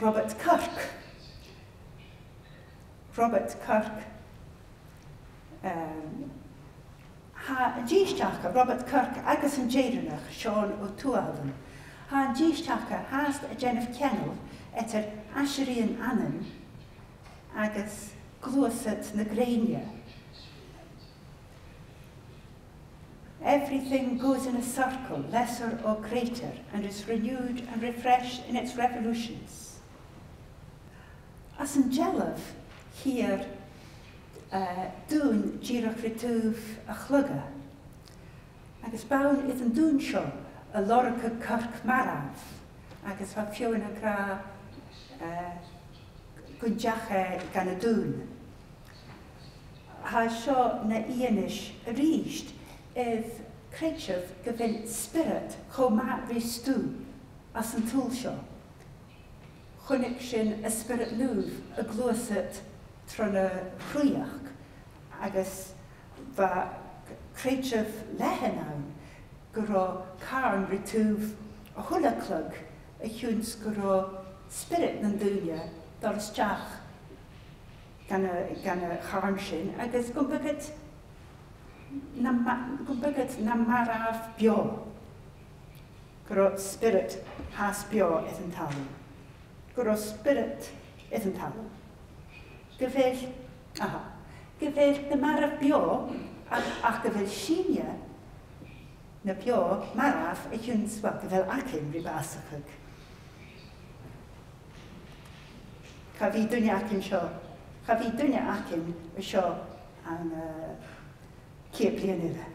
Robert Kirk. Ha yn gísteachcha Robert Kirk agus yn jeiranach Sean o t-Àrd-ollamh. Ha yn gísteachcha hast a gennych kennel etter Asherian anan agus glwysyd na grainia. Everything goes in a circle, lesser or greater, and is renewed and refreshed in its revolutions. As yn gelaf, here, dŵn gyrach ritwf a chlyga. Agus bawn idd yn dŵn sio, y lorach y cyrc maraf, agus fa fio'n y gra gwydjache gan y dŵn. Ha sio na ianish y rysd, idd creitiodd gyfyn spirit cho ma rystw as yn tŵl sio. Chwnig sy'n y spirit lwf y glwysyd tron y chwiach, agus fa creitiodd lehen awn gyro carn rydwf o hwla clwg y hwns gyro spirit na'n dŵnia dor ysdiach gan y charn sy'n, agus gwmbygyd na maraf bio. Gyro spirit has bio idd yn talw. Gyro spirit idd yn talw. Gyfeil na maraf bio ac gyfeil sinia na bio maraf eich yn swag gyfeil acyn rhywbasachag. Ca fi dwnia acyn sio. Ca fi dwnia acyn y sio an Ceblion iddo.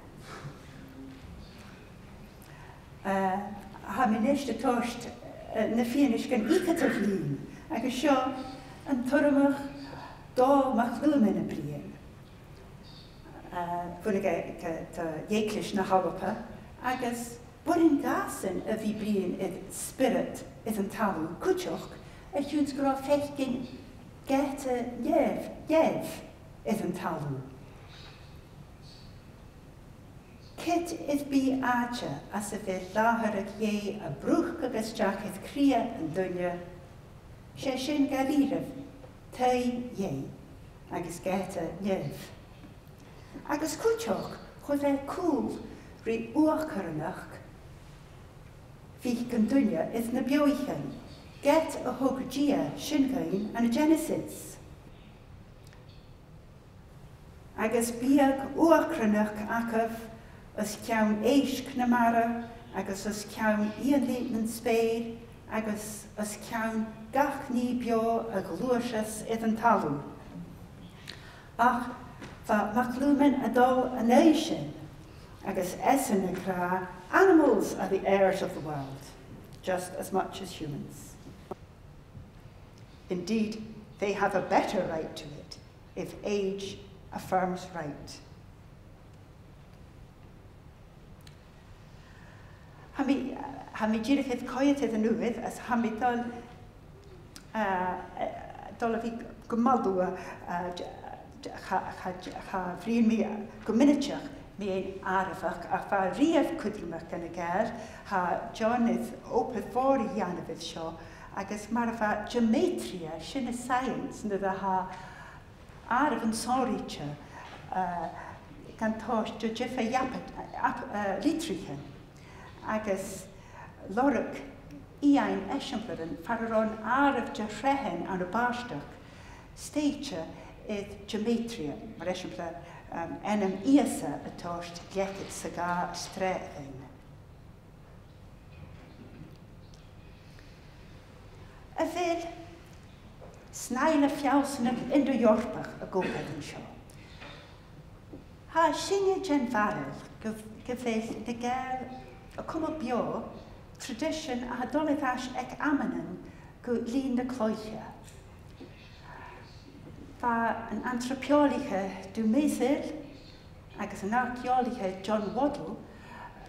Ha mi nes y tost na fianish gan icat o flin, ac sio yn torymach do mach lwmen y brien. Fwyd ta ieclish na hawapa, agus bod yn gasen y fi brien idd spirit idd yn talw, cwtioch, a hwns gyro fechgyn get y ief idd yn talw. Cit is bí áte as a bheith láthair a brúch agus deachad cria an duine, sé sin gailíirih, t-Àrd agus gaita nef. Agus cúteach chud bheith cúl rí uachcarnach, bhí gan duine is na beoichan, get a thugdia sin gain an a Genesis. Agus bíag uachcarnach acah as ceann éisc na mara, agus as ceann íonlí na spéir, agus as ceann gach ní beo a glúisas iad an talú. Ach, fa maclúmen a dul an Lèirsinn, agus esan na gra, animals are the heirs of the world, just as much as humans. Indeed, they have a better right to it, if age affirms right. Ha mi dírich coiad an nuid as ha mi dul a bhí go maldú cha bhríon mi go miniteach mi ein áirifach a fa riamh cudrumach gan a Gael ha John is opad fórí dhéanamh seo agus mar a fa geometria sin a science na a ha áirif an sóríte gan táist jo jifa lítrichen agus lorach íain eisiamplerin fararón áirif de chrechen an a báisteach stéite is geometria mar eisiampla enam aice a táist leithid sa gá stréithin. A bhfuil snáile fiásanach indo-Eorpach a gópad an seo. Tá sinne gen bharil go bhfuil de Gael a cuma beo tradition a dolaithas ag amanan go líon na cloiche. Tá an anthropólaithe dú mésil agus an archeolaithe John Waddell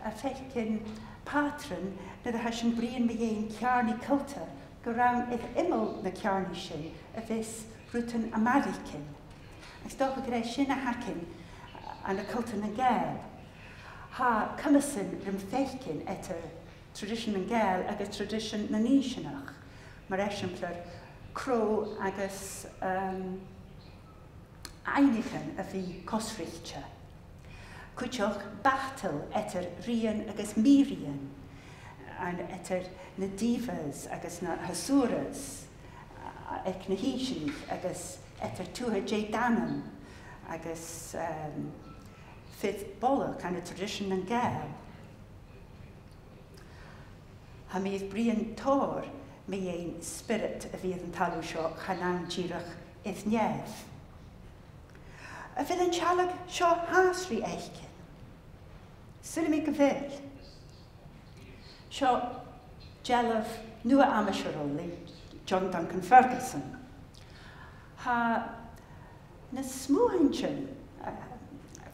a fechcin patron na a has an brion me héin cearnaí culta go raibh imil na cearnaí sin a bheits ruútan American. Agus dócha go raibh sin a hacin an a culta na Gael. Ha cummasan rim fechcin etar tradition na Gael agus tradition na níosinach, mar eisiamplar Crow agus Einighan a bhí cosrichte. Cúteach bachtal etar rian agus mírian, an etar na divas agus na hasuras, ag na híisinig agus etar tuaithe dèidh agus fifth bollach an a tradition na Gael. Ha mi brian tór mi ein spirit a bhí an talú seo chanán díreach is nef. A bhfuil an tealag seo hásrí éicin. Sulla mi go bhfuil. Seo gealamh nua amasisiúil John Duncan Ferguson. Ha na smúhaintin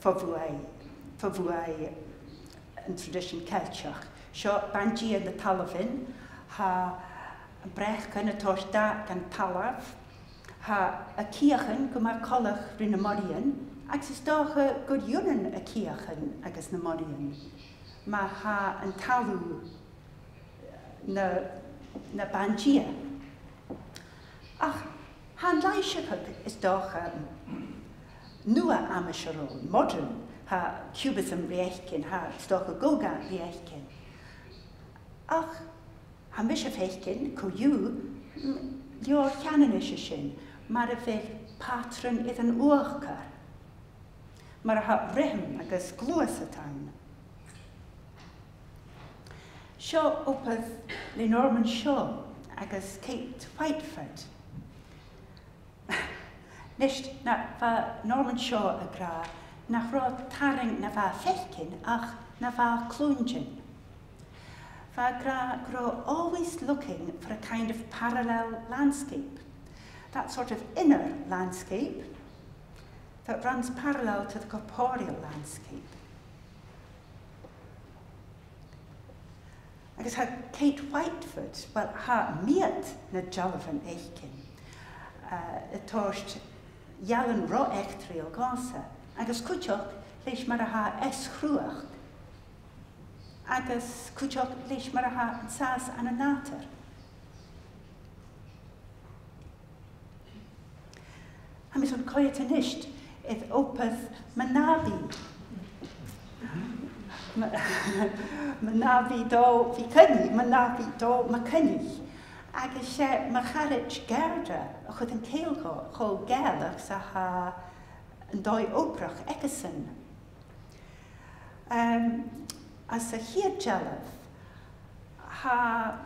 fabhuai an tradition Celteach. Seo bandí na talafin, ha brechcan na tosta gan talaf, ha a ciachan go mar colach rin na morian, agus is dócha go dúnan a ciachan agus na morian. Ma ha an talú na bandí. Ach, ha an leisechad is dócha nua amasisiúil, modern, ha cubism riechcin, ha stocha goga riechcin. Ach, ha mis a fechcin, co yw, lior canan is sin, mar a bheith patron iad an uachcar. Mar a ha rihm agus glúas a taun. Seo opad le Norman Shaw agus Kate Whiteford. Nisht na fa Norman Shaw a gra, nach rá taring na fa fechcin ach na fa clúngin. Fa gra grow always looking for a kind of parallel landscape, that sort of inner landscape that runs parallel to the corporeal landscape. Agus ha Kate Whiteford, well, ha miad na Jollivan eichkin, torsht jalan ro echtriel gasa, agus cúteach leis mar a ha eschrúach agus cúteach leis maratha an sas an an nátar. Ha mis an coiad an isht, iad opad manabi. Manabi do fi cynni, manabi do ma cynni. Agus sé ma charid gerdra, a chud an céil cho Gaelic sa ha an dói óbrach Eilean. As a h-eadar-nàiseanta, ha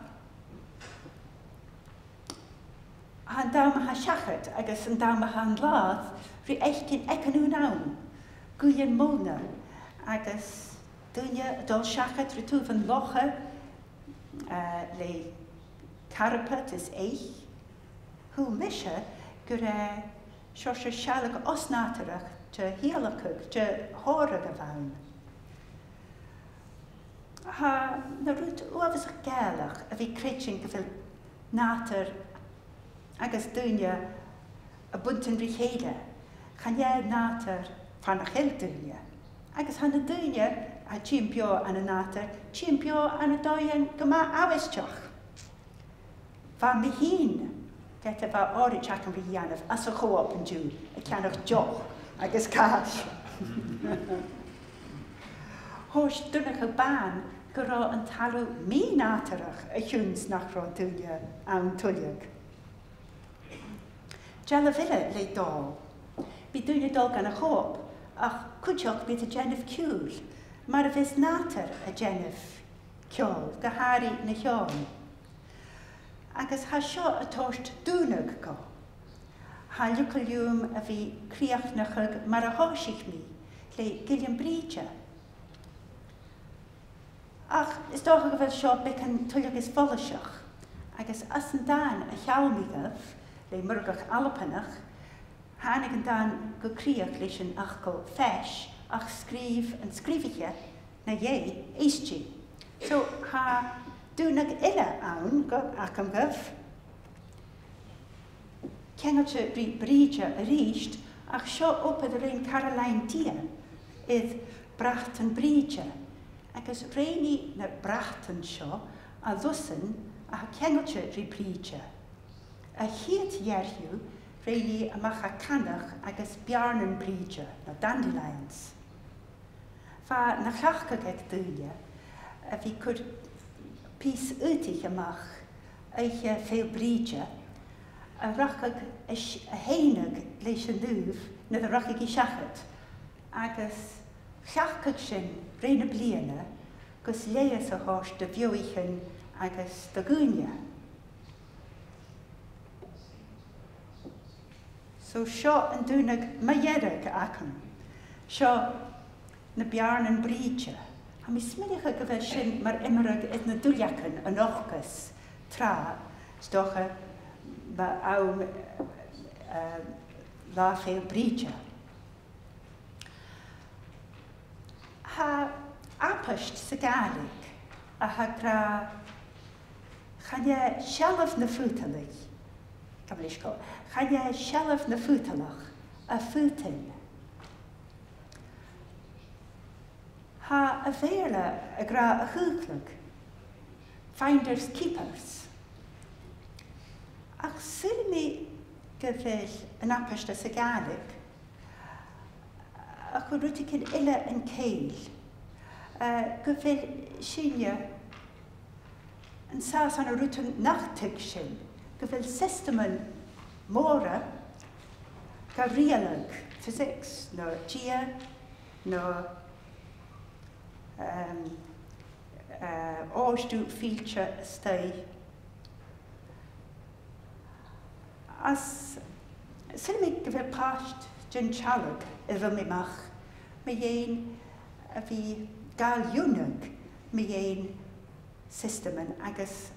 an dàmha seachad agus an dàmha an láth rí eichcin ecanú nawn, gúian móna agus duine dul seachad rí túf an locha le carapet is eich, hú mise gur seo se sealag osnátarach te Gàidhealachd te h-òraid bhain. Ha na rút uafas Gaelic a bhí creidsin go bhfuil nátar agus duine a buntan bhrigeadh, chaidh nátar fanna chéil duine. Agus hanna duine a tímpio an a nátar, tímpio an a dóin go má áhaisteach. Fa mi hín get a bh áirideach an bhí dhéanamh as a chóap an dú, a ceannach joch agus cáis. Thós dúnach a bán go rá an talú mí nátarach a thiúns nach rá duine an tuileag. Deala bhile le dó. Bhí duine dul gan a chóp, ach cúteach bhí a déanamh ciúil, mar a bhís nátar a déanamh ceol, go háirí na teáin. Agus ha seo a tóist dúnach go. Ha lucailiúm a bhí críochnachag mar a háisich mí, le gilliam bríte. Ach, is dócha go bhfuil seo becan tuileag is folaseach, agus as an dáin a chealmígah, le murgach alpanach, hánig an dáin go críoch leis an achcail feis, ach scríb an scríbhiche na dhé éistí. So, ha dúnach ile ann go acamgah, ceangalte rí bríte a ríist, ach seo opad a réon Caroline dia, iad bracht an bríte, agus réini na brachtan seo a dhusan a ceangalte rí bríte. A chiad dhearthú réini a macha canach agus bearnan bríte na dandelions. Fa na chachcag ag dúile a bhí cud pís uitich amach eiche féil bríte a rachag a héinag leis an dúf na a rachag I seachad agus chachcag sin réine bliana gus léas a hás de bheoichan agus de gúine. So seo an dúnach maierag acam, seo na bearnan bríte. Ha mi smidicha go bheith sin mar imarag id na dúleachan an ochgus trá stocha ba awn lá féil bríte. Ha apast sa Gaelic a ha gra chaidh sealamh na fútalich. Chaidh sealamh na fútalach a fútain. Ha a bhéle a gra a chúclag, finders keepers. Ach silmi go bhfuil an apasta sa Gaelic, ach go rúticin ile an céil, go bhfuil sinne an sás an a rútan nachtig sin, go bhfuil systeman móra Gàidhealach, physics, no gia, no áistú fílte stay. As silmi go bhfuil páist gin tealag a bhfuil mimach, mi dhéin a bhí gáilúnach mi dhéin systeman agus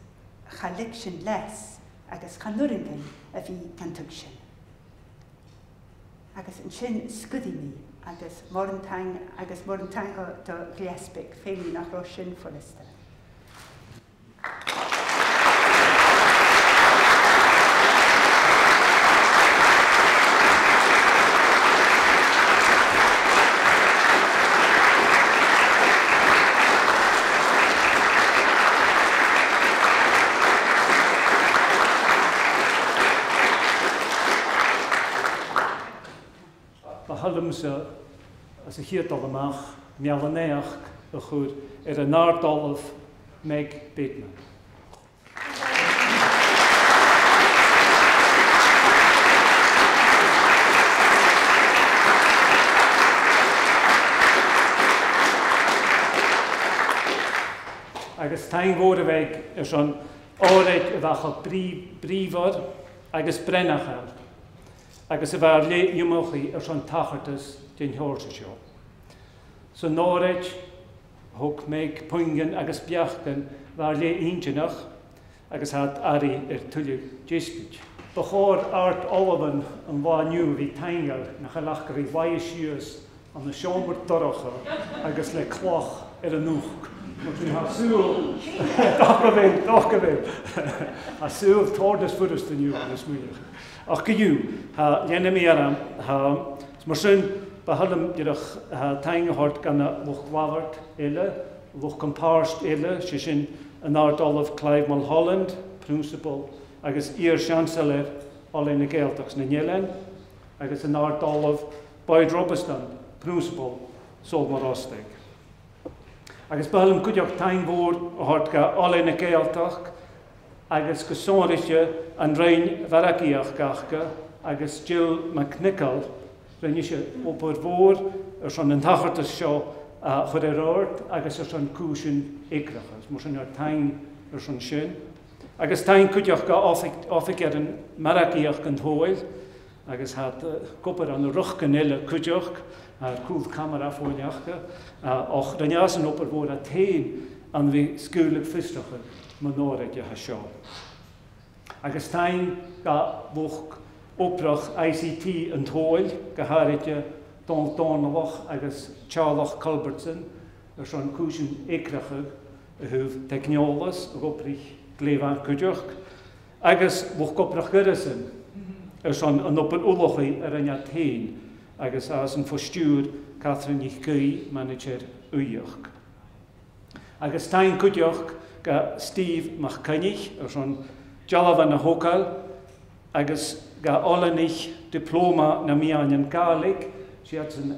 chalig sin leis agus chanuringan a bhí cantug sin. Agus an sin scudi mi agus mór an tang do gléaspic féimi nach ró sin forista. hallamsa as a h-eadar-nàiseanta mealanaach a chud an Àrd-ollamh Meg Bateman. Agus taing mhór a bheith an Òraid a bheachach bríomhar agus brennachad, agus a bhar le iomóchaí an tachartas den heorsa seo. So Òraid, thug méid poingen agus beachgan bhar le intinach, agus had airí tuileadh déispid. Ba chóir Àrd-ollamh an bháiniu bhí taingeal na Ghaidhealach í bhaid siús an na seomar doracha agus le cloch an nuach. Moet ha súl, doch gewin. Ha súl tórdas fudas den júl, dat is moeilijk. Ach gejú, ha lenne méram, ha mar sin behallum dirach ha taingehart ganna loch wavart ile, loch compárst ile, sé sin an Àrd-ollamh Clive Holland, principal, agus chancellor Eilean na Gaeltachd na Eilean, agus an Àrd-ollamh Boyd Robeston, principal Sabhal Mòr Ostaig. Agus behallum cuideach taing mhór a ga Eilean na Gaeltachd, agus go sóiriche an rein bhearadh gachcha, agus Jill McNichol, rinne opar mhór an an tachartas seo chud Òraid, agus an cúsin éireachas, mar sin taing an sin. Agus taing cuideach ga áfik an bhearadh an tóil, agus had gopar an ruchgan ile cuideach, cúl camera fóineachcha, och rinneasan opar mhór a tain an bhí scuúlaigh fistrachad man Òraidithe seo. Agus taing ga bhuach oprach ICT an tóil, go háirithe Dèidh agus t-Àrd Culbertson, an cúsin éireachach a thuh techneolas a goprich gléimhán cuideach, agus bhuach goprach Gàidhealach an opar ullachaí a rinne tain, agus as an fostúr Catherine Ghàidhealach manager uíoch. Agus taing cuideach ga Steve McCunnich an Jallavan na h-saoghal, agus ga Ollanich diploma na mian Gaelic, si had een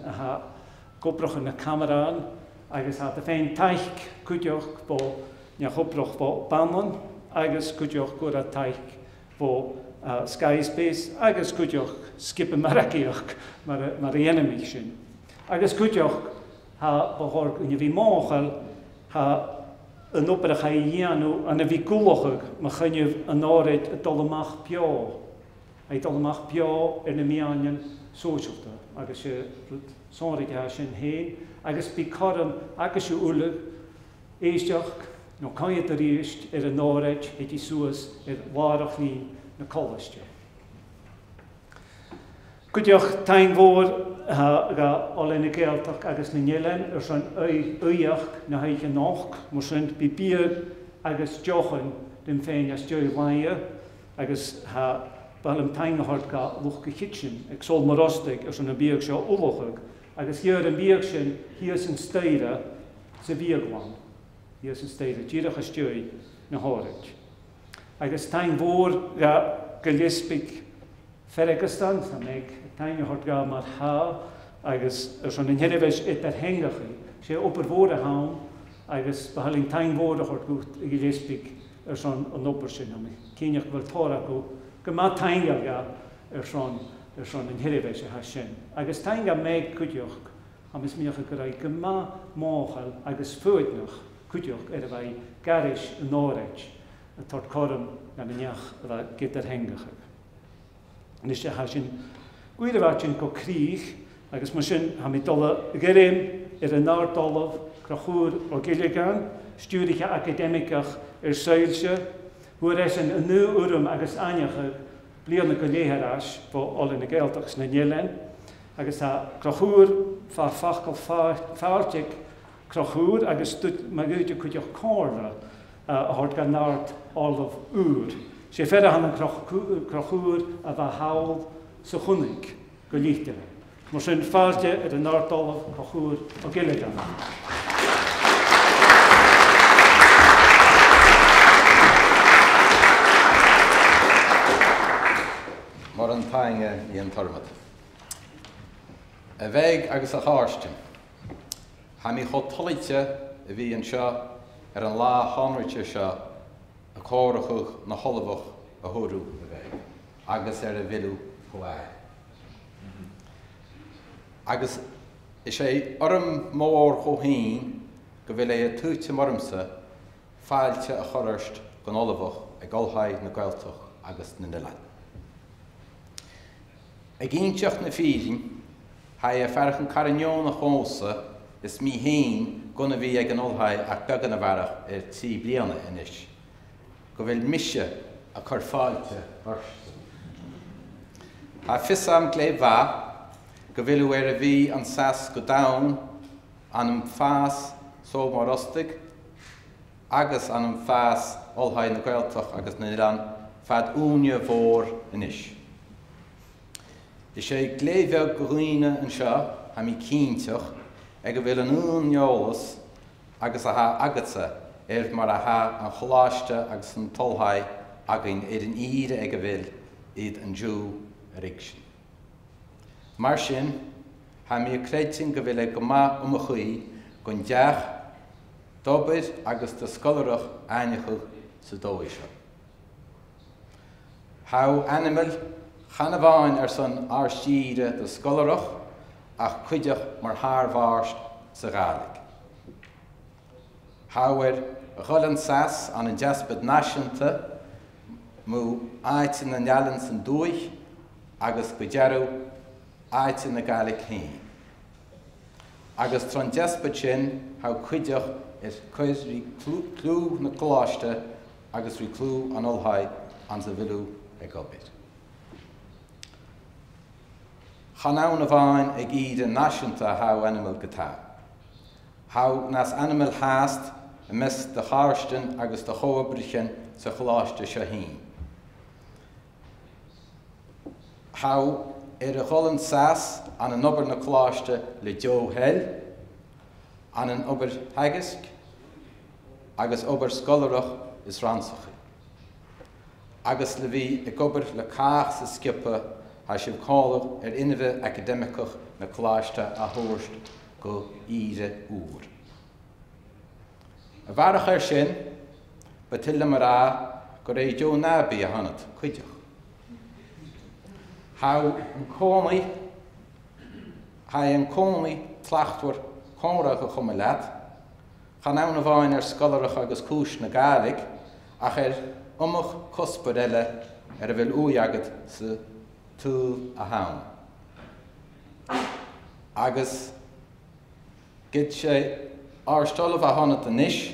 gobrach na cameraan, agus had a féin taich cuideach bo na gobrach bo Baman, agus cuideach gur a taich bo Sky Space, agus cuideach skip maraciach mar enemy sin. Agus cuideach ha bohor in bhí máchal ha an operach a dhéanú an a bhí gúlachag ma chuineh an Òraid Àrd-ollamhach beá. Àrd-ollamhach beá na mianian sóisialta, agus sé sóirithe sin héin, agus bí carm agus sé ullagh éisteach nó caiad a ríist an Òraid hétí suas mharach lín na colaiste. Cuideach taing mhór ga Eilean na Gaeltachd agus na Eilean an uíoch na haiche nach, mar sin bí bíag agus deochan den féin as deoibh mhaithe, agus bhallum taingehart ga luch go hitsin ag Sabhal Mòr Ostaig an bíag seo ullachag, agus hiar an bíag sin hias an staire sa bíagháin, hias an staire, díreach as deoibh na Òraid. Agus taing mhór ga go lispig Ferragastan, sa meg taingehart ga mar agus an inherivis eilean sé opar mhór a hán, agus behalling taing mhór a chut gut go lispig an opar sin am cíneach bhfuil tóra go má taingeal ga an inherivis a sin. Agus tainga meg cuideach am is míocha go raibh go má máchal agus fuidnach cuideach a bheith garis an Òraid a tart corm na neach a bheith Gàidhealtachd. Nis sé sin gcuireadh sin go críoch, agus mar sin ha mi dola gerim an Àrd-ollamh crachúr ó Gilligan, stúriche academicach saoilse, huair an nu urum agus aineachach bliana go létharáis bo Eilean na Gaeltachd na Eilean, agus crachúr fachcail fáirteach crachúr agus ma gúide chuideach córa a hort gan Àrd-ollamh úr. Sé ferra han an crachúr a bheit hawl sa chunig go líteire. Mar sin fáilte an Àrd-ollamh crachúr ó Gilligan. Mar an tainge í an tormad. A bheig agus a cháirstin. Ha mi chod tolite a bhí an seo an lá chonraite seo a córachuch na holabhach a thorú a bheig, agus a bhilú choáid. Agus is sé orm mór chomhain go bhfuil é a túte mormsa fáilte a chorist gan olabhach a Gàidhealach na Gaeltach agus na Eilean. A gínteach na fírin, ha a ferchan carinión a chósa is mí hain gona bhí ag an olthaid ach began a bharach tí bliana inis. Go bhfuil mise a chur fáilte orsta. Ha fisam gléibh bha, go bhfuil a bhí an sas go dain an an fás Sabhal Mòr Ostaig agus an an fás Oilthigh na Gaeltach agus na Eilean fad úne mhór inis. Is sé gléibh go dhaoine an seo ha mi cínteach ag go bhfuil an úneolalas agus a ha agatsa mar a ha an choláiste agus an tolthaid agin an íre ag go bhfuil iad an Dú a rigsin. Mar sin, ha mi a creidtin go bhfuil ag go maith a chuí gon deach, dobir agus de scolarach ainechuch sa dói seo. How animal chanabhain son árstíre de scolarach ach cuideach mar thar-bharst sa Gaelic. How a ghuileann sas an aice-eadar-nàiseanta mú aice na Eilean san dúich agus go dearú aice na Gaelic hain. Agus tron aice-eadar sin how cuideach chuir rí clú na chláiste agus rí clú an olthaid an sa bhilú ag obair. Chanán a bhain ag aice-eadar-nàiseanta how animal gotá. How nas animal háast a mis de cháirstin agus de chomhbrichen sa chláiste seo hain. How a ghuileann sas an an obair na chláiste le t-saoghal, an an obair haigis agus obair scolarach is ransacha. Agus le bhí ag obair le cach sa skipa ha sibh cáileadh inmhith academicach na chláiste a thuairt go íre úr. A bharach sin, ba tuile mar go ré Joe nábí a hanad cuideach. How an cónaí tlachtúir cónracha chuma leat, chanán a bhain scolarach agus cúis na Gaelic ach umach cospa eile a bhfuil uiagad sa túl a hain. Agus gid sé Àrd-ollamh a hanad inis,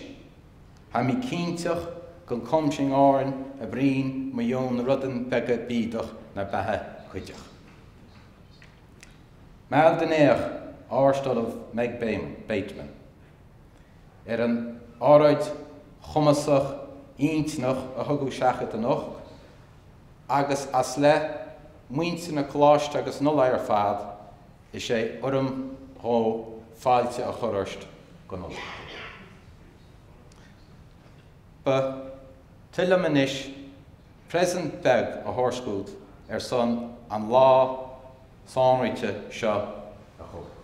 ha mi cínteach gon comsing áireann a bhrín ma dheon rudan beagad bídach na bethe cuideach. Meall den éach Àrd-ollamh Meg Bateman. An Òraid chumasach íntnach a thugú seachad an och, agus as le muinte na chláiste agus nula ar fad is sé orm thó fáilte a chorist go nula. Ba tuile inis present beg a thuairscúd son an lá sánraite seo a chur.